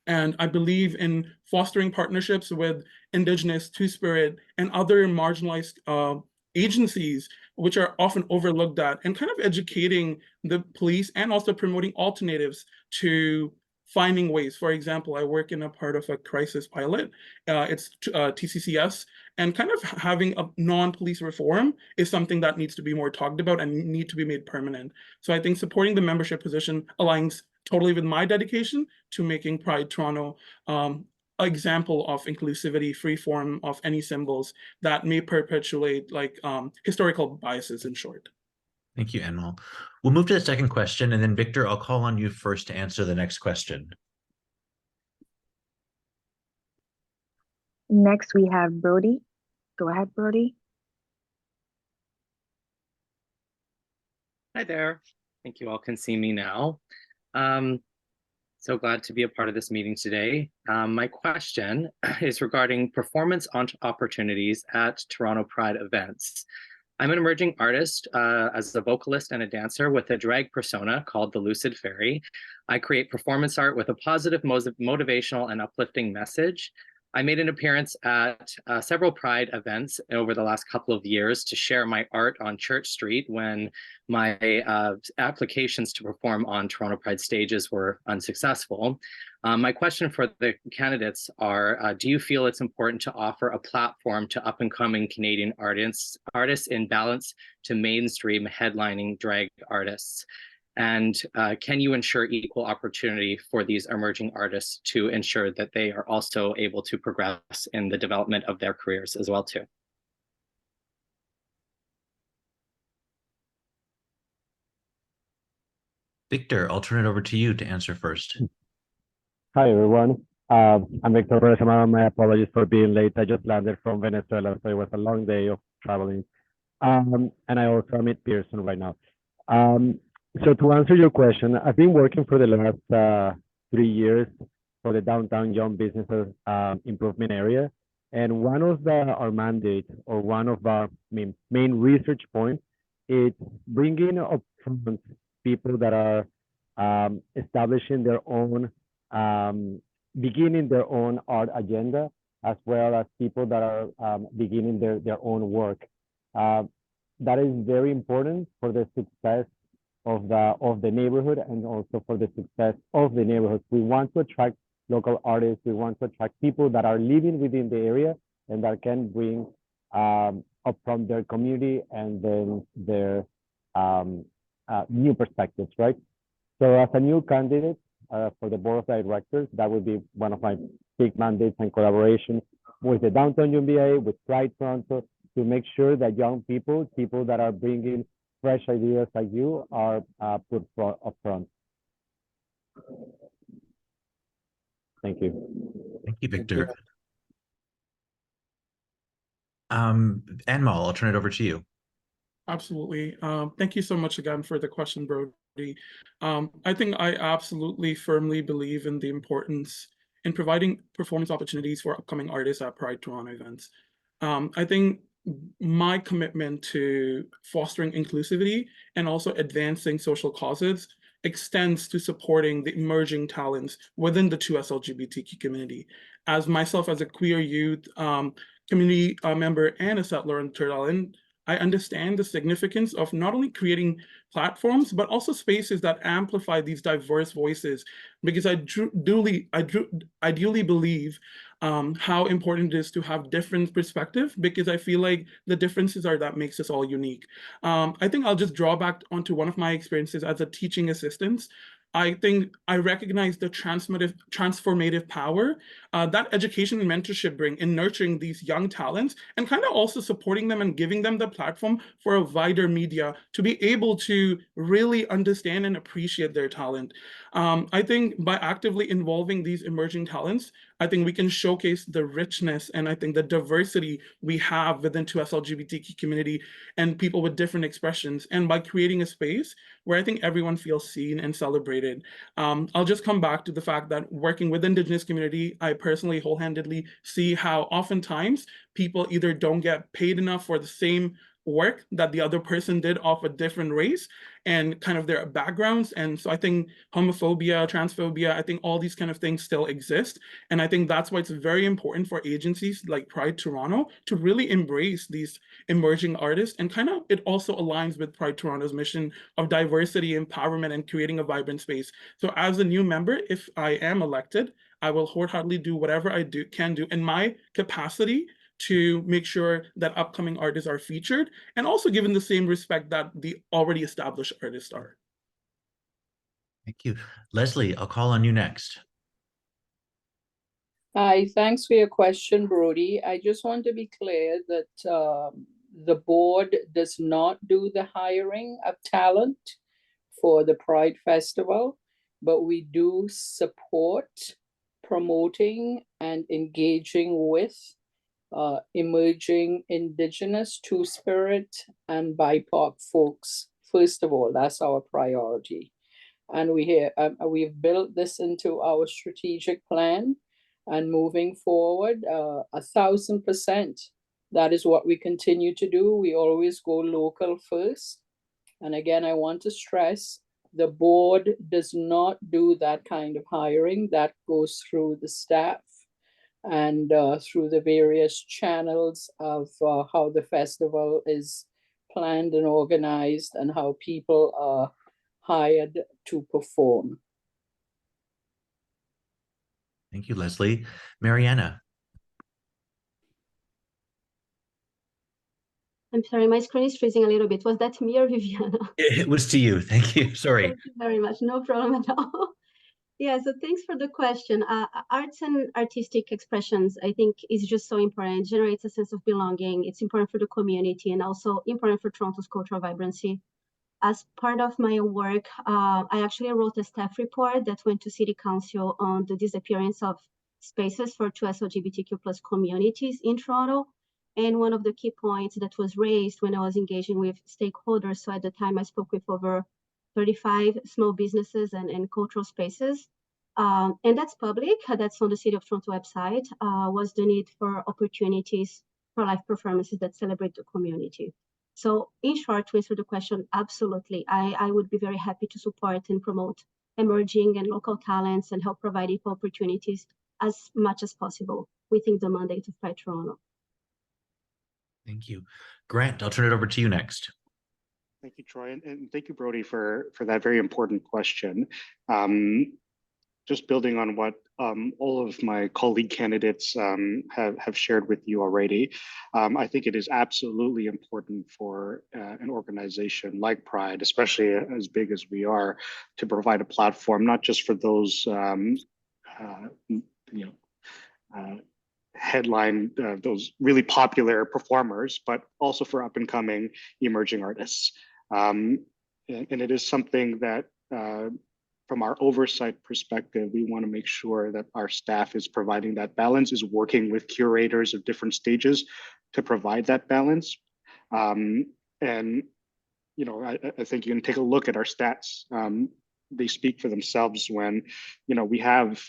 And I believe in fostering partnerships with Indigenous, Two-Spirit, and other marginalized agencies, which are often overlooked at, and kind of educating the police and also promoting alternatives to finding ways. For example, I work in a part of a crisis pilot, it's TCCS, and kind of having a non-police reform is something that needs to be more talked about and need to be made permanent. So I think supporting the membership position aligns totally with my dedication to making Pride Toronto an example of inclusivity, free form of any symbols that may perpetuate like historical biases, in short. Thank you, Anmol. We'll move to the second question, and then Victor, I'll call on you first to answer the next question. Next, we have Brody. Go ahead, Brody. Hi there. I think you all can see me now. So glad to be a part of this meeting today. My question is regarding performance opportunities at Toronto Pride events. I'm an emerging artist as a vocalist and a dancer with a drag persona called the Lucid Fairy. I create performance art with a positive, motivational and uplifting message. I made an appearance at several Pride events over the last couple of years to share my art on Church Street when my applications to perform on Toronto Pride stages were unsuccessful. My question for the candidates are, do you feel it's important to offer a platform to up-and-coming Canadian artists in balance to mainstream headlining drag artists? And can you ensure equal opportunity for these emerging artists to ensure that they are also able to progress in the development of their careers as well too? Victor, I'll turn it over to you to answer first. Hi, everyone. I'm Victor Perez-Amaro. My apologies for being late. I just landed from Venezuela, so it was a long day of traveling. And I also am at Pearson right now. So to answer your question, I've been working for the last 3 years for the Downtown Young Businesses Improvement Area. And one of our mandates, or one of our main research points, is bringing up people that are establishing their own, beginning their own art agenda, as well as people that are beginning their own work. that is very important for the success of the neighborhood and also for the success of the neighborhood. We want to attract local artists. We want to attract people that are living within the area and that can bring up from their community and then their new perspectives, right? So as a new candidate for the board of directors, that would be one of my big mandates and collaboration with the Downtown UMBA, with Pride Toronto, to make sure that young people that are bringing fresh ideas like you are put up front. Thank you. Thank you, Victor. Anmol, I'll turn it over to you. Absolutely. Thank you so much again for the question, Brody. I think I absolutely firmly believe in the importance in providing performance opportunities for upcoming artists at Pride Toronto events. I think my commitment to fostering inclusivity and also advancing social causes extends to supporting the emerging talents within the 2S LGBTQ community. As myself as a queer youth community member and a settler in Turtle Island, I understand the significance of not only creating platforms, but also spaces that amplify these diverse voices, because I ideally believe how important it is to have different perspectives, because I feel like the differences are that makes us all unique. I think I'll just draw back onto one of my experiences as a teaching assistant. I think I recognize the transformative power that education and mentorship bring in nurturing these young talents and kind of also supporting them and giving them the platform for a wider media to be able to really understand and appreciate their talent. I think by actively involving these emerging talents, I think we can showcase the richness and I think the diversity we have within 2S LGBTQ community and people with different expressions. And by creating a space where I think everyone feels seen and celebrated. I'll just come back to the fact that working with the Indigenous community, I personally wholeheartedly see how oftentimes people either don't get paid enough for the same work that the other person did of a different race and kind of their backgrounds. And so I think homophobia, transphobia, I think all these kind of things still exist. And I think that's why it's very important for agencies like Pride Toronto to really embrace these emerging artists. And kind of it also aligns with Pride Toronto's mission of diversity, empowerment, and creating a vibrant space. So as a new member, if I am elected, I will wholeheartedly do whatever I can do in my capacity to make sure that upcoming artists are featured and also given the same respect that the already established artists are. Thank you. Leslie, I'll call on you next. Hi, thanks for your question, Brody. I just want to be clear that the board does not do the hiring of talent for the Pride Festival, but we do support promoting and engaging with emerging Indigenous, Two-Spirit, and BIPOC folks. First of all, that's our priority. And we've built this into our strategic plan, and moving forward, 1,000%. That is what we continue to do. We always go local first. And again, I want to stress, the board does not do that kind of hiring. That goes through the staff and through the various channels of how the festival is planned and organized and how people are hired to perform. Thank you, Leslie. Mariana. I'm sorry, my screen is freezing a little bit. Was that me or Viviana? It was to you. Thank you. Sorry. Thank you very much. No problem at all. Yeah, so thanks for the question. Arts and artistic expressions, I think, is just so important. It generates a sense of belonging. It's important for the community and also important for Toronto's cultural vibrancy. As part of my work, I actually wrote a staff report that went to City Council on the disappearance of spaces for 2S LGBTQ+ communities in Toronto. And one of the key points that was raised when I was engaging with stakeholders, so at the time I spoke with over 35 small businesses and cultural spaces, and that's public, that's on the City of Toronto website, was the need for opportunities for live performances that celebrate the community. So in short, to answer the question, absolutely, I would be very happy to support and promote emerging and local talents and help provide equal opportunities as much as possible within the mandate of Pride Toronto. Thank you. Grant, I'll turn it over to you next. Thank you, Troy, and thank you, Brody, for that very important question. Just building on what all of my colleague candidates have shared with you already, I think it is absolutely important for an organization like Pride, especially as big as we are, to provide a platform not just for those headline those really popular performers, but also for up and coming emerging artists. And it is something that from our oversight perspective, we want to make sure that our staff is providing that balance, is working with curators of different stages to provide that balance. And, you know, I think you can take a look at our stats. They speak for themselves when, you know, we have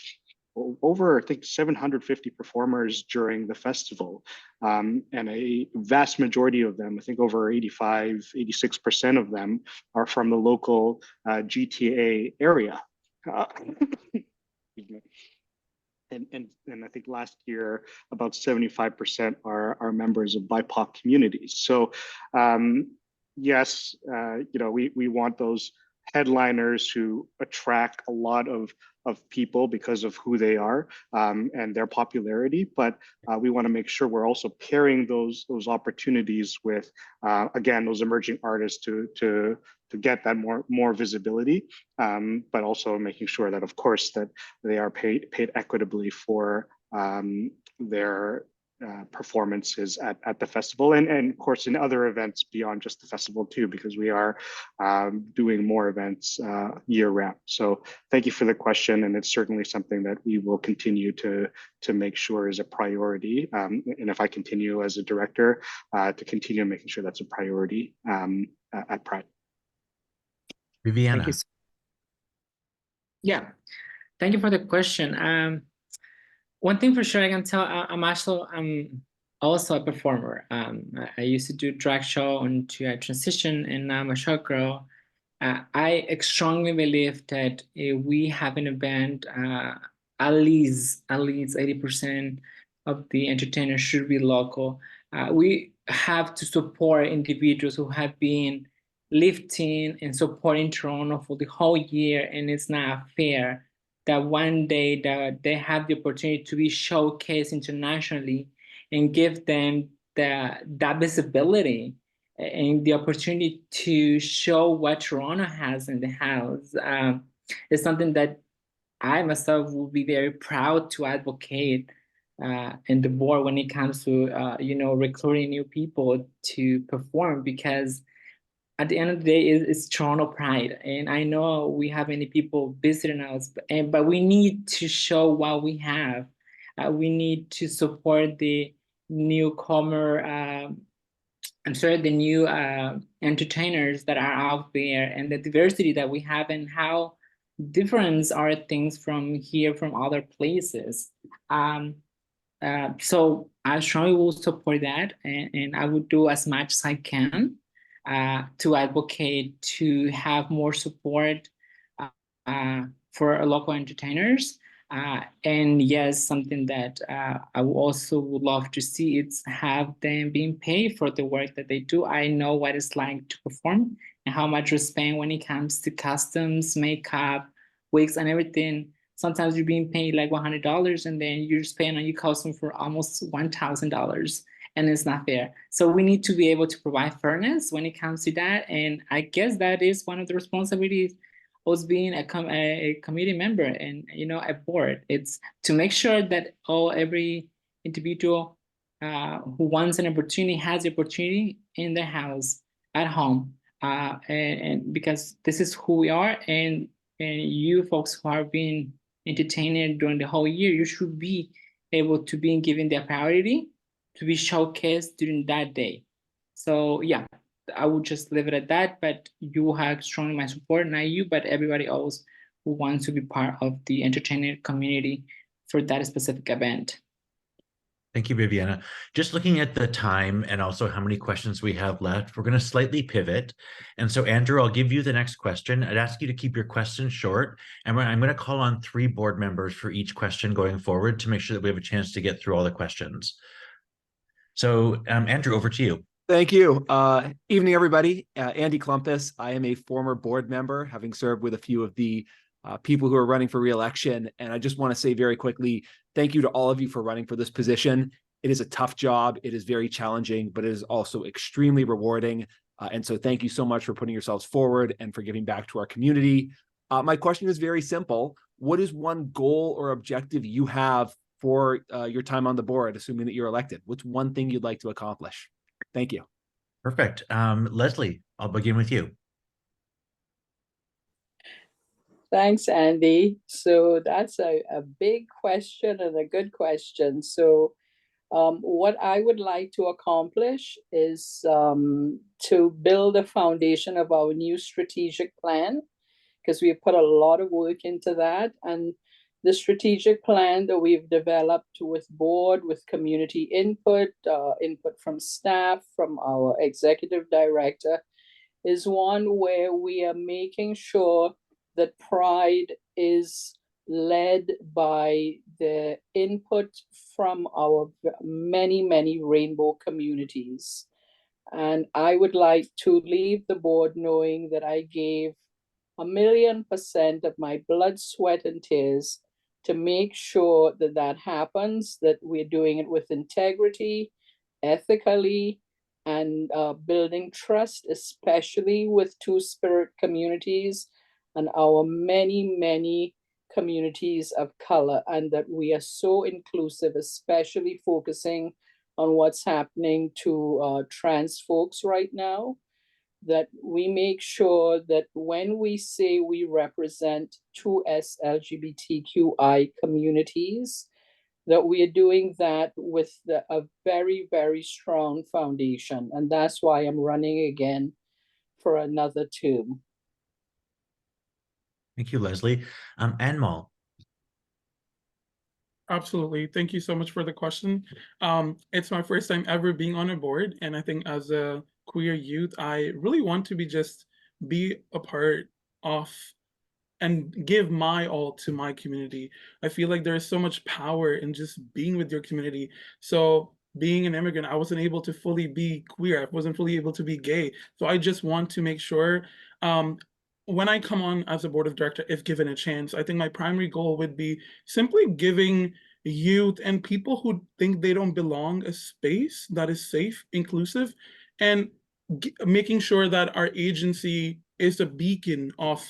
over, I think, 750 performers during the festival. And a vast majority of them, I think over 85, 86% of them are from the local GTA area. And I think last year, about 75% are members of BIPOC communities. So yes, you know, we want those headliners who attract a lot of people because of who they are and their popularity, but we want to make sure we're also pairing those opportunities with again, those emerging artists to get that more visibility, but also making sure that, of course, that they are paid equitably for their performances at the festival, and of course in other events beyond just the festival too, because we are doing more events year round. So thank you for the question, and it's certainly something that we will continue to make sure is a priority, and if I continue as a director, to continue making sure that's a priority at Pride. Viviana. Thank you. Yeah, thank you for the question. One thing for sure I can tell, I'm also a performer. I used to do drag show until I transitioned, and now I'm a showgirl. I strongly believe that if we have an event, at least 80% of the entertainers should be local. We have to support individuals who have been lifting and supporting Toronto for the whole year, and it's not fair that one day that they have the opportunity to be showcased internationally and give them that visibility and the opportunity to show what Toronto has in the house. It's something that I myself will be very proud to advocate in the board when it comes to you know, recruiting new people to perform, because at the end of the day, it's Toronto Pride, and I know we have many people visiting us, but we need to show what we have. We need to support the newcomer, the new entertainers that are out there, and the diversity that we have, and how different are things from here, from other places. So I strongly will support that, and I will do as much as I can to advocate to have more support for local entertainers. And yes, something that I also would love to see is have them being paid for the work that they do. I know what it's like to perform and how much we spend when it comes to costumes, makeup, wigs, and everything. Sometimes you're being paid like $100, and then you're spending on your costume for almost $1,000. And it's not fair. So we need to be able to provide fairness when it comes to that. And I guess that is one of the responsibilities of being a committee member and, you know, a board. It's to make sure that every individual who wants an opportunity has the opportunity in their house, at home. And because this is who we are, and you folks who are being entertained during the whole year, you should be able to be given the priority to be showcased during that day. So yeah, I would just leave it at that, but you have strongly my support, not you, but everybody else who wants to be part of the entertainment community for that specific event. Thank you, Viviana. Just looking at the time and also how many questions we have left, we're going to slightly pivot. And so, Andrew, I'll give you the next question. I'd ask you to keep your questions short. And I'm going to call on 3 board members for each question going forward to make sure that we have a chance to get through all the questions. So Andrew, over to you. Thank you. Evening, everybody. Andy Klumpus. I am a former board member, having served with a few of the people who are running for re-election. And I just want to say very quickly, thank you to all of you for running for this position. It is a tough job. It is very challenging, but it is also extremely rewarding. And so thank you so much for putting yourselves forward and for giving back to our community. My question is very simple. What is one goal or objective you have for your time on the board, assuming that you're elected? What's one thing you'd like to accomplish? Thank you. Perfect. Leslie, I'll begin with you. Thanks, Andy. So that's a big question and a good question. So what I would like to accomplish is to build a foundation of our new strategic plan, because we've put a lot of work into that. And the strategic plan that we've developed with board, with community input, input from staff, from our executive director, is one where we are making sure that Pride is led by the input from our many, many rainbow communities. And I would like to leave the board knowing that I gave 1,000,000% of my blood, sweat, and tears to make sure that that happens, that we're doing it with integrity, ethically, and building trust, especially with Two-Spirit communities and our many, many communities of color, and that we are so inclusive, especially focusing on what's happening to trans folks right now, that we make sure that when we say we represent 2S LGBTQI communities, that we are doing that with a very, very strong foundation. And that's why I'm running again for another term. Thank you, Leslie. Anmol. Absolutely. Thank you so much for the question. It's my first time ever being on a board. And I think as a queer youth, I really want to be a part of and give my all to my community. I feel like there is so much power in just being with your community. So being an immigrant, I wasn't able to fully be queer. I wasn't fully able to be gay. So I just want to make sure when I come on as a board of director, if given a chance, I think my primary goal would be simply giving youth and people who think they don't belong a space that is safe, inclusive, and making sure that our agency is a beacon of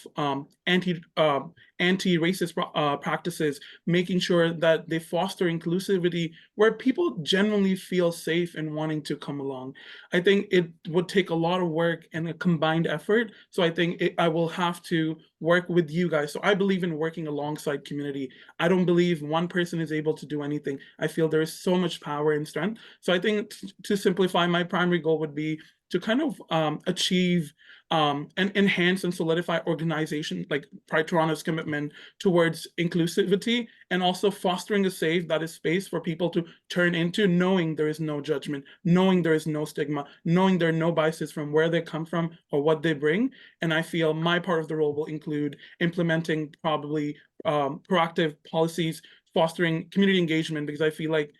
anti-racist practices, making sure that they foster inclusivity where people genuinely feel safe and wanting to come along. I think it would take a lot of work and a combined effort. So I think I will have to work with you guys. So I believe in working alongside community. I don't believe one person is able to do anything. I feel there is so much power and strength. So I think to simplify, my primary goal would be to kind of achieve and enhance and solidify organization like Pride Toronto's commitment towards inclusivity, and also fostering a safe that is space for people to turn into, knowing there is no judgment, knowing there is no stigma, knowing there are no biases from where they come from or what they bring. And I feel my part of the role will include implementing probably proactive policies, fostering community engagement, because I feel like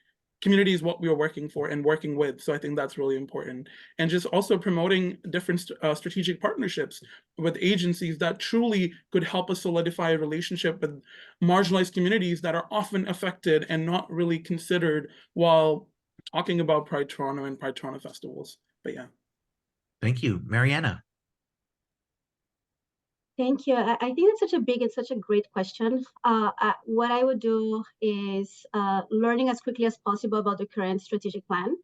community is what we are working for and working with. So I think that's really important. And just also promoting different strategic partnerships with agencies that truly could help us solidify a relationship with marginalized communities that are often affected and not really considered while talking about Pride Toronto and Pride Toronto festivals. But yeah. Thank you. Mariana. Thank you. I think it's such a big and such a great question. What I would do is learning as quickly as possible about the current strategic plan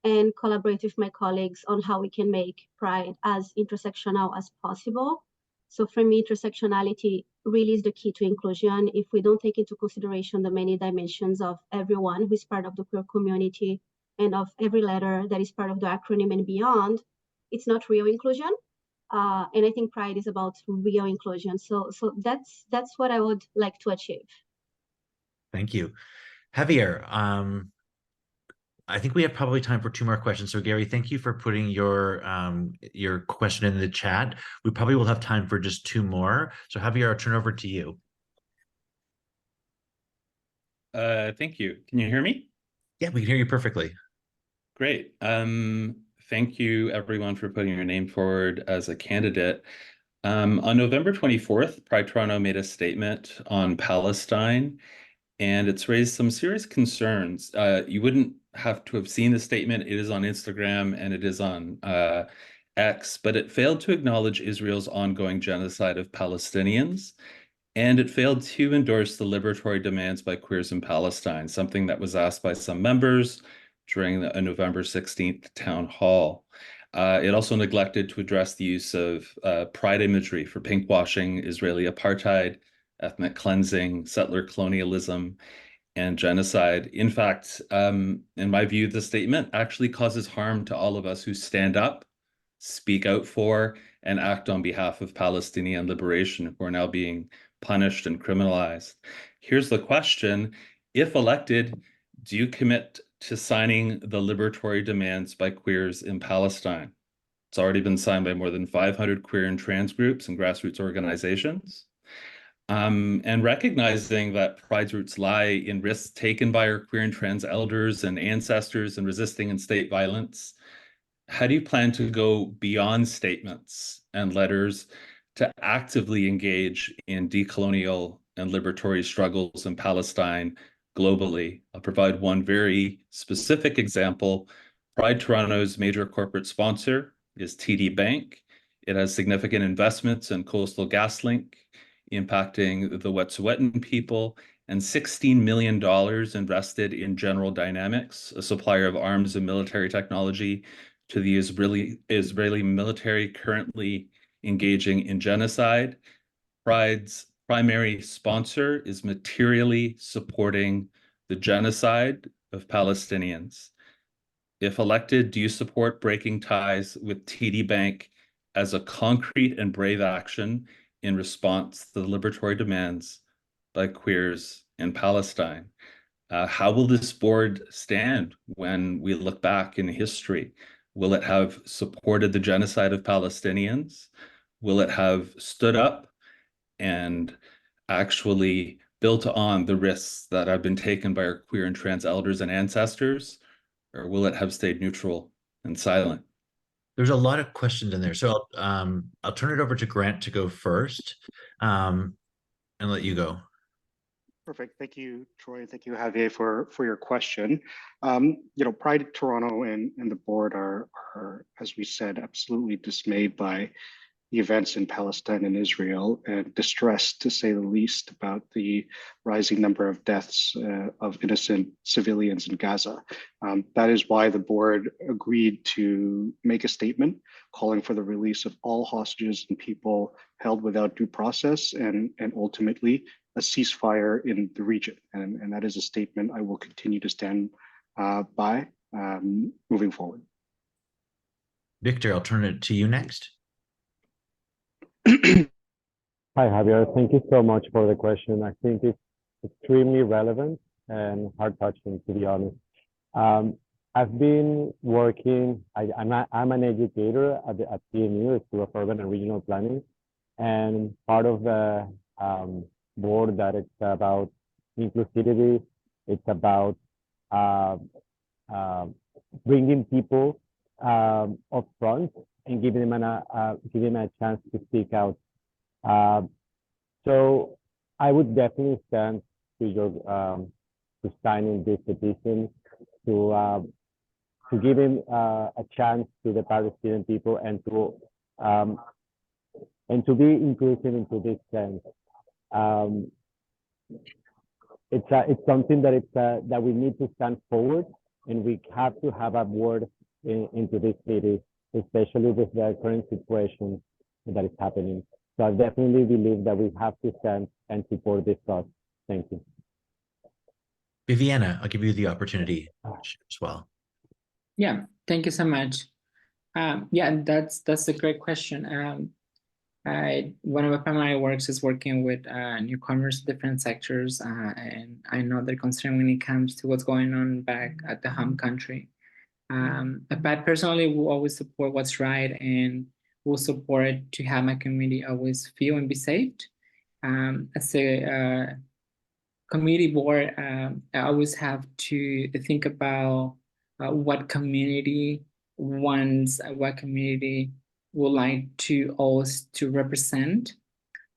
and collaborate with my colleagues on how we can make Pride as intersectional as possible. So for me, intersectionality really is the key to inclusion. If we don't take into consideration the many dimensions of everyone who is part of the queer community and of every letter that is part of the acronym and beyond, it's not real inclusion. And I think Pride is about real inclusion. So that's what I would like to achieve. Thank you. Javier, I think we have probably time for 2 more questions. So Gary, thank you for putting your question in the chat. We probably will have time for just 2 more. So Javier, I'll turn over to you. Thank you. Can you hear me? Yeah, we can hear you perfectly. Great. Thank you everyone for putting your name forward as a candidate. On November 24th, Pride Toronto made a statement on Palestine, and it's raised some serious concerns. You wouldn't have to have seen the statement. It is on Instagram and it is on X, but it failed to acknowledge Israel's ongoing genocide of Palestinians, and it failed to endorse the liberatory demands by queers in Palestine, something that was asked by some members during a November 16th town hall. It also neglected to address the use of pride imagery for pinkwashing Israeli apartheid, ethnic cleansing, settler colonialism, and genocide. In fact, in my view, the statement actually causes harm to all of us who stand up, speak out for, and act on behalf of Palestinian liberation, who are now being punished and criminalized. Here's the question: if elected, do you commit to signing the liberatory demands by queers in Palestine? It's already been signed by more than 500 queer and trans groups and grassroots organizations. And recognizing that Pride's roots lie in risks taken by our queer and trans elders and ancestors in resisting in state violence, how do you plan to go beyond statements and letters to actively engage in decolonial and liberatory struggles in Palestine globally? I'll provide one very specific example. Pride Toronto's major corporate sponsor is TD Bank. It has significant investments in Coastal GasLink, impacting the Wet'suwet'en people, and $16 million invested in General Dynamics, a supplier of arms and military technology to the Israeli military currently engaging in genocide. Pride's primary sponsor is materially supporting the genocide of Palestinians. If elected, do you support breaking ties with TD Bank as a concrete and brave action in response to the liberatory demands by queers in Palestine? How will this board stand when we look back in history? Will it have supported the genocide of Palestinians? Will it have stood up and actually built on the risks that have been taken by our queer and trans elders and ancestors? Or will it have stayed neutral and silent? There's a lot of questions in there. So I'll turn it over to Grant to go first and let you go. Perfect. Thank you, Troy, and thank you, Javier, for your question. Pride Toronto and the board are, as we said, absolutely dismayed by the events in Palestine and Israel, and distressed, to say the least, about the rising number of deaths of innocent civilians in Gaza. That is why the board agreed to make a statement calling for the release of all hostages and people held without due process, and ultimately a ceasefire in the region. And that is a statement I will continue to stand by moving forward. Victor, I'll turn it to you next. Hi, Javier. Thank you so much for the question. I think it's extremely relevant and heart-touching, to be honest. I've been working, I'm an educator at TMU, School of Urban and Regional Planning, and part of the board that it's about inclusivity, it's about bringing people up front and giving them a chance to speak out. So I would definitely stand to your to signing this petition to giving a chance to the Palestinian people and to be inclusive into this sense. It's something that we need to stand forward, and we have to have a word into this city, especially with the current situation that is happening. So I definitely believe that we have to stand and support this cause. Thank you. Viviana, I'll give you the opportunity as well. Yeah, thank you so much. Yeah, that's a great question. One of my primary works is working with newcomers, different sectors, and I know they're concerned when it comes to what's going on back at the home country. But personally, will always support what's right and will support to have my community always feel and be safe. As a community board, I always have to think about what community wants, what community would like to us to represent.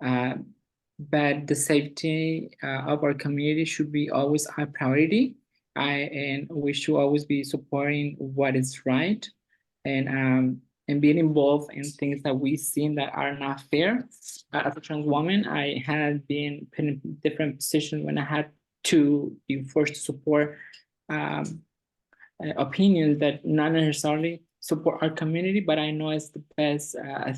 But the safety of our community should be always our priority. And we should always be supporting what is right, and being involved in things that we see that are not fair. As a trans woman, I had been put in different positions when I had to be forced to support opinions that not necessarily support our community, but I know it's the best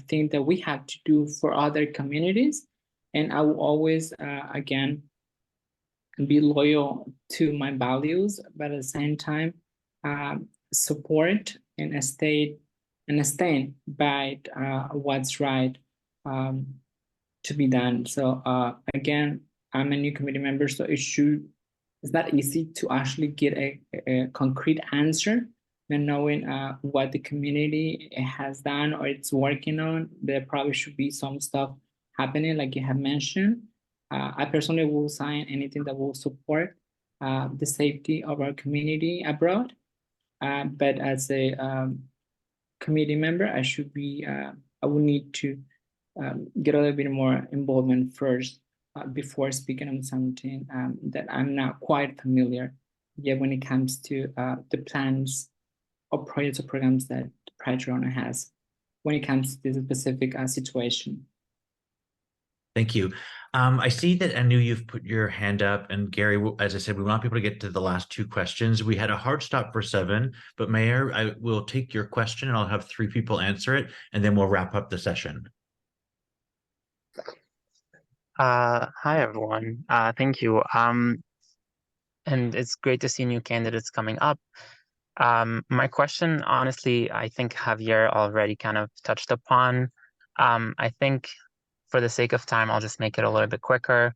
thing that we have to do for other communities. And I will always, again, be loyal to my values, but at the same time, support and stand by what's right to be done. So again, I'm a new committee member, so it's not easy to actually get a concrete answer. And knowing what the community has done or it's working on, there probably should be some stuff happening, like you have mentioned. I personally will sign anything that will support the safety of our community abroad. But as a committee member, I will need to get a little bit more involvement first before speaking on something that I'm not quite familiar yet when it comes to the plans or projects or programs that Pride Toronto has when it comes to this specific situation. Thank you. I see that Anu, you've put your hand up, and Gary, as I said, we want people to get to the last two questions. We had a hard stop for 7, but Mayor, I will take your question and I'll have 3 people answer it, and then we'll wrap up the session. Hi everyone. Thank you. And it's great to see new candidates coming up. My question, honestly, I think Javier already kind of touched upon. I think for the sake of time, I'll just make it a little bit quicker.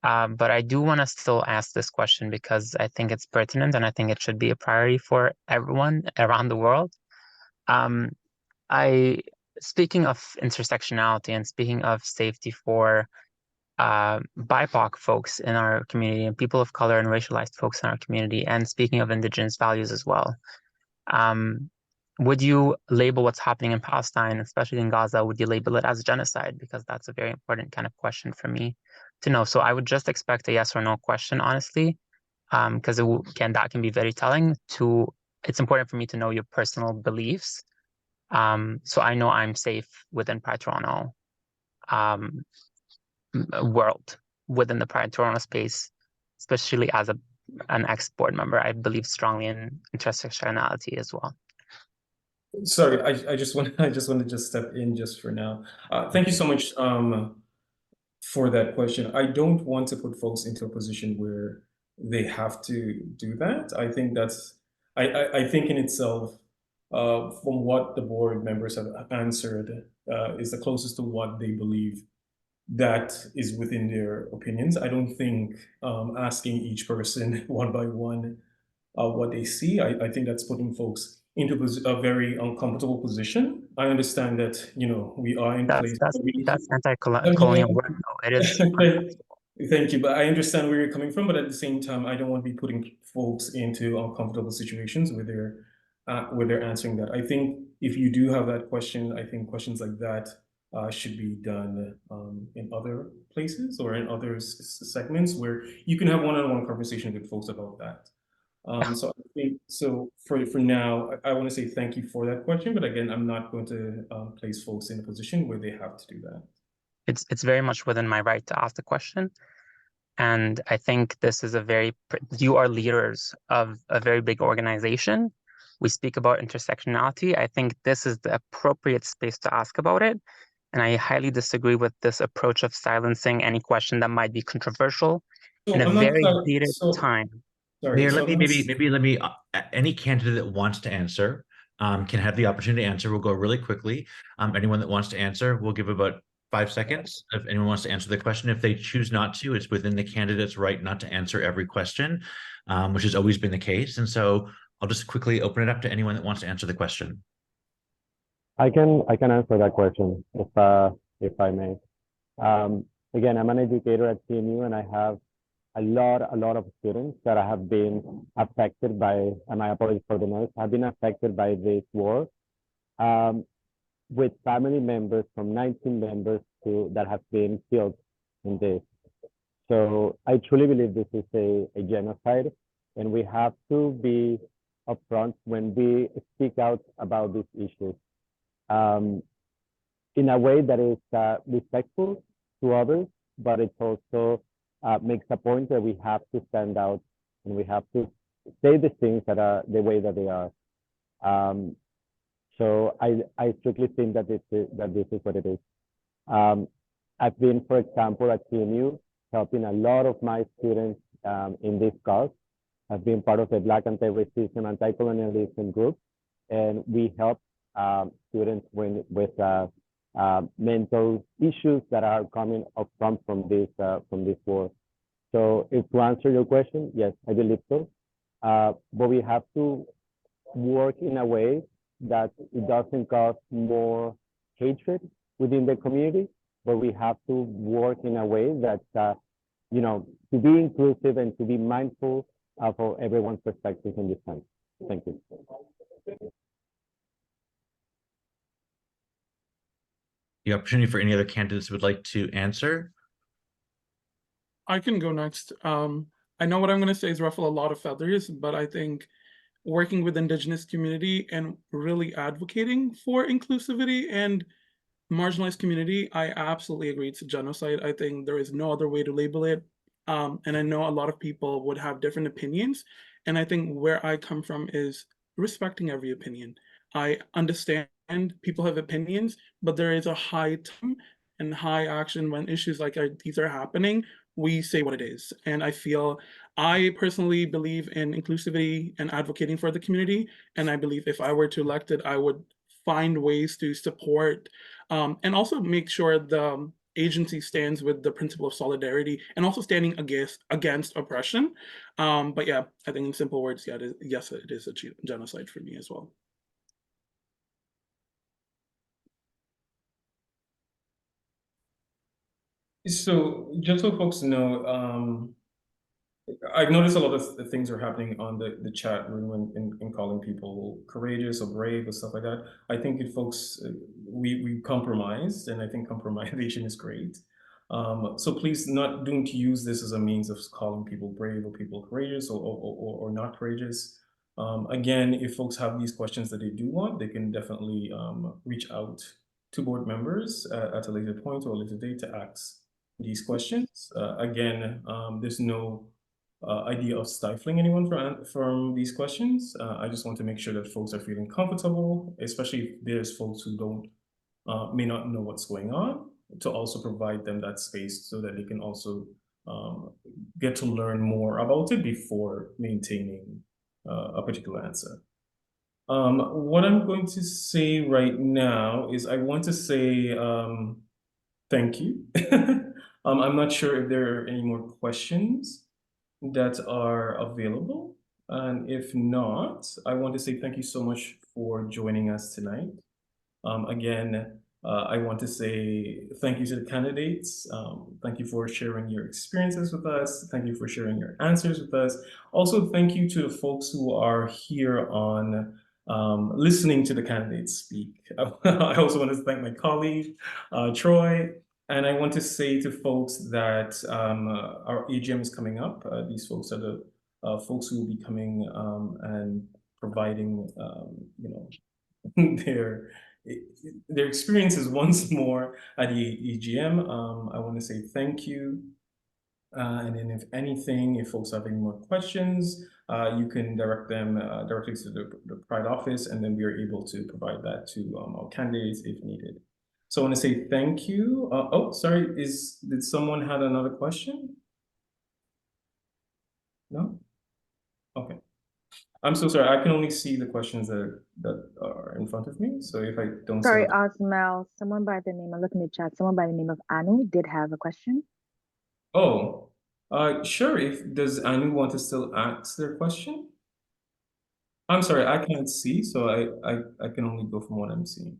But I do want to still ask this question because I think it's pertinent and I think it should be a priority for everyone around the world. Speaking of intersectionality and speaking of safety for BIPOC folks in our community and people of color and racialized folks in our community, and speaking of Indigenous values as well, would you label what's happening in Palestine, especially in Gaza, would you label it as genocide? Because that's a very important kind of question for me to know. So I would just expect a yes or no question, honestly, because that can be very telling. It's important for me to know your personal beliefs, so I know I'm safe within Pride Toronto world, within the Pride Toronto space, especially as an ex-board member. I believe strongly in intersectionality as well. Sorry, I just want to just step in just for now. Thank you so much for that question. I don't want to put folks into a position where they have to do that. I think I think in itself, from what the board members have answered, is the closest to what they believe that is within their opinions. I don't think asking each person one by one what they see, I think that's putting folks into a very uncomfortable position. I understand that, we are in place. That's anti-colonial work, though. It is. Thank you, but I understand where you're coming from, but at the same time, I don't want to be putting folks into uncomfortable situations where they're answering that. I think if you do have that question, I think questions like that should be done in other places or in other segments where you can have one-on-one conversation with folks about that. So I think, for now, I want to say thank you for that question, but again, I'm not going to place folks in a position where they have to do that. It's very much within my right to ask the question. And I think this is you are leaders of a very big organization. We speak about intersectionality. I think this is the appropriate space to ask about it. And I highly disagree with this approach of silencing any question that might be controversial in a very heated time. Sorry, Mayor, let me any candidate that wants to answer can have the opportunity to answer. We'll go really quickly. Anyone that wants to answer, we'll give about 5 seconds. If anyone wants to answer the question, if they choose not to, it's within the candidate's right not to answer every question, which has always been the case. And so I'll just quickly open it up to anyone that wants to answer the question. I can answer that question if I may. Again, I'm an educator at CMU, and I have a lot of students that have been affected by, and my apologies for the noise, have been affected by this war, with family members from 19 members that have been killed in this. So I truly believe this is a genocide, and we have to be upfront when we speak out about these issues in a way that is respectful to others, but it also makes a point that we have to stand out and we have to say the things that are the way that they are. So I strictly think that this is what it is. I've been, for example, at CMU, helping a lot of my students in this cause. I've been part of the Black Anti-Racism, Anti-Colonialism group, and we help students with mental issues that are coming up from this war. So to answer your question, yes, I believe so. But we have to work in a way that it doesn't cause more hatred within the community, but we have to work in a way that, to be inclusive and to be mindful of everyone's perspectives in this time. Thank you. The opportunity for any other candidates who would like to answer. I can go next. I know what I'm going to say is ruffle a lot of feathers, but I think working with Indigenous community and really advocating for inclusivity and marginalized community, I absolutely agree it's a genocide. I think there is no other way to label it. And I know a lot of people would have different opinions. And I think where I come from is respecting every opinion. I understand people have opinions, but there is a high time and high action when issues like these are happening. We say what it is. And I personally believe in inclusivity and advocating for the community. And I believe if I were to elect it, I would find ways to support and also make sure the agency stands with the principle of solidarity and also standing against oppression. But yeah, I think in simple words, yes, it is a genocide for me as well. So just so folks know, I've noticed a lot of things are happening on the chat room and calling people courageous or brave or stuff like that. I think folks, we compromised, and I think compromisation is great. So please don't use this as a means of calling people brave or people courageous or not courageous. Again, if folks have these questions that they do want, they can definitely reach out to board members at a later point or a later date to ask these questions. Again, there's no idea of stifling anyone from these questions. I just want to make sure that folks are feeling comfortable, especially if there's folks who may not know what's going on, to also provide them that space so that they can also get to learn more about it before maintaining a particular answer. What I'm going to say right now is I want to say thank you. I'm not sure if there are any more questions that are available. And if not, I want to say thank you so much for joining us tonight. Again, I want to say thank you to the candidates. Thank you for sharing your experiences with us. Thank you for sharing your answers with us. Also, thank you to the folks who are here on listening to the candidates speak. I also want to thank my colleague, Troy. And I want to say to folks that our AGM is coming up. These folks are the folks who will be coming and providing, their experiences once more at the AGM. I want to say thank you. And then if anything, if folks have any more questions, you can direct them directly to the Pride office, and then we are able to provide that to our candidates if needed. So I want to say thank you. Oh, sorry, did someone have another question? No? Okay. I'm so sorry, I can only see the questions that are in front of me. So if I don't Sorry, see Osmel, someone by the name, I'm looking in the chat, someone by the name of Anu did have a question. Oh, sure. Does Anu want to still ask their question? I'm sorry, I can't see, so I can only go from what I'm seeing.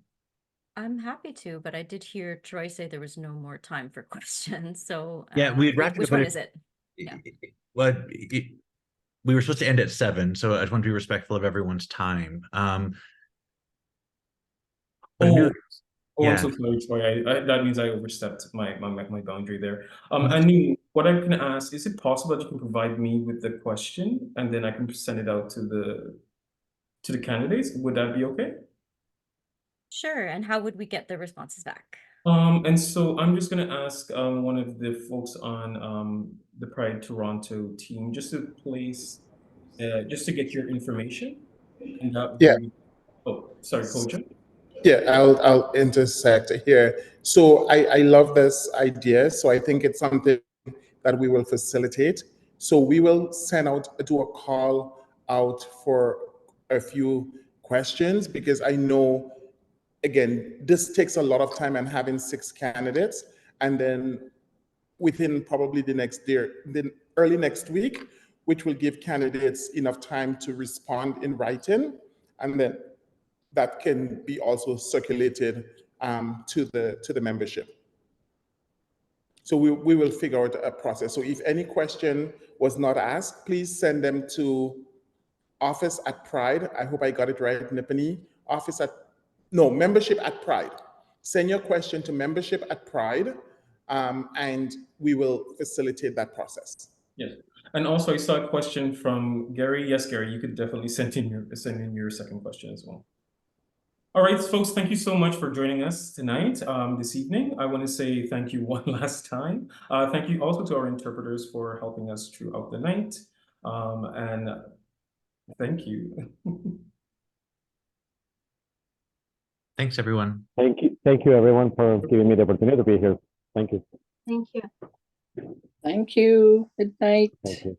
I'm happy to, but I did hear Troy say there was no more time for questions. So Yeah, we'd wrap it which up, one but is it? Well, we were supposed to end at 7, so I just want to be respectful of everyone's time. But I knew- Oh, I'm yeah. so sorry, Troy. That means I overstepped my boundary there. I mean, what I can ask, is it possible that you can provide me with the question and then I can send it out to the candidates? Would that be okay? Sure. And how would we get the responses back? And so I'm just gonna ask one of the folks on the Pride Toronto team just to place just to get your information. And that Yeah. way oh, sorry, Koja. Yeah, I'll intersect here. So I love this idea. So I think it's something that we will facilitate. So we will do a call out for a few questions because I know, again, this takes a lot of time and having 6 candidates, and then within probably the early next week, which will give candidates enough time to respond in writing, and then that can be also circulated to the membership. So we will figure out a process. So if any question was not asked, please send them to office@Pride. I hope I got it right, Nipani. Membership@Pride. Send your question to membership@Pride, and we will facilitate that process. Yes. And also I saw a question from Gary. Yes, Gary, you could definitely send in your second question as well. All right, folks, thank you so much for joining us tonight, this evening. I want to say thank you one last time. Thank you also to our interpreters for helping us throughout the night. And thank you. Thanks, everyone. Thank you, everyone, for giving me the opportunity to be here. Thank you. Thank you. Thank you. Good night. Thank you.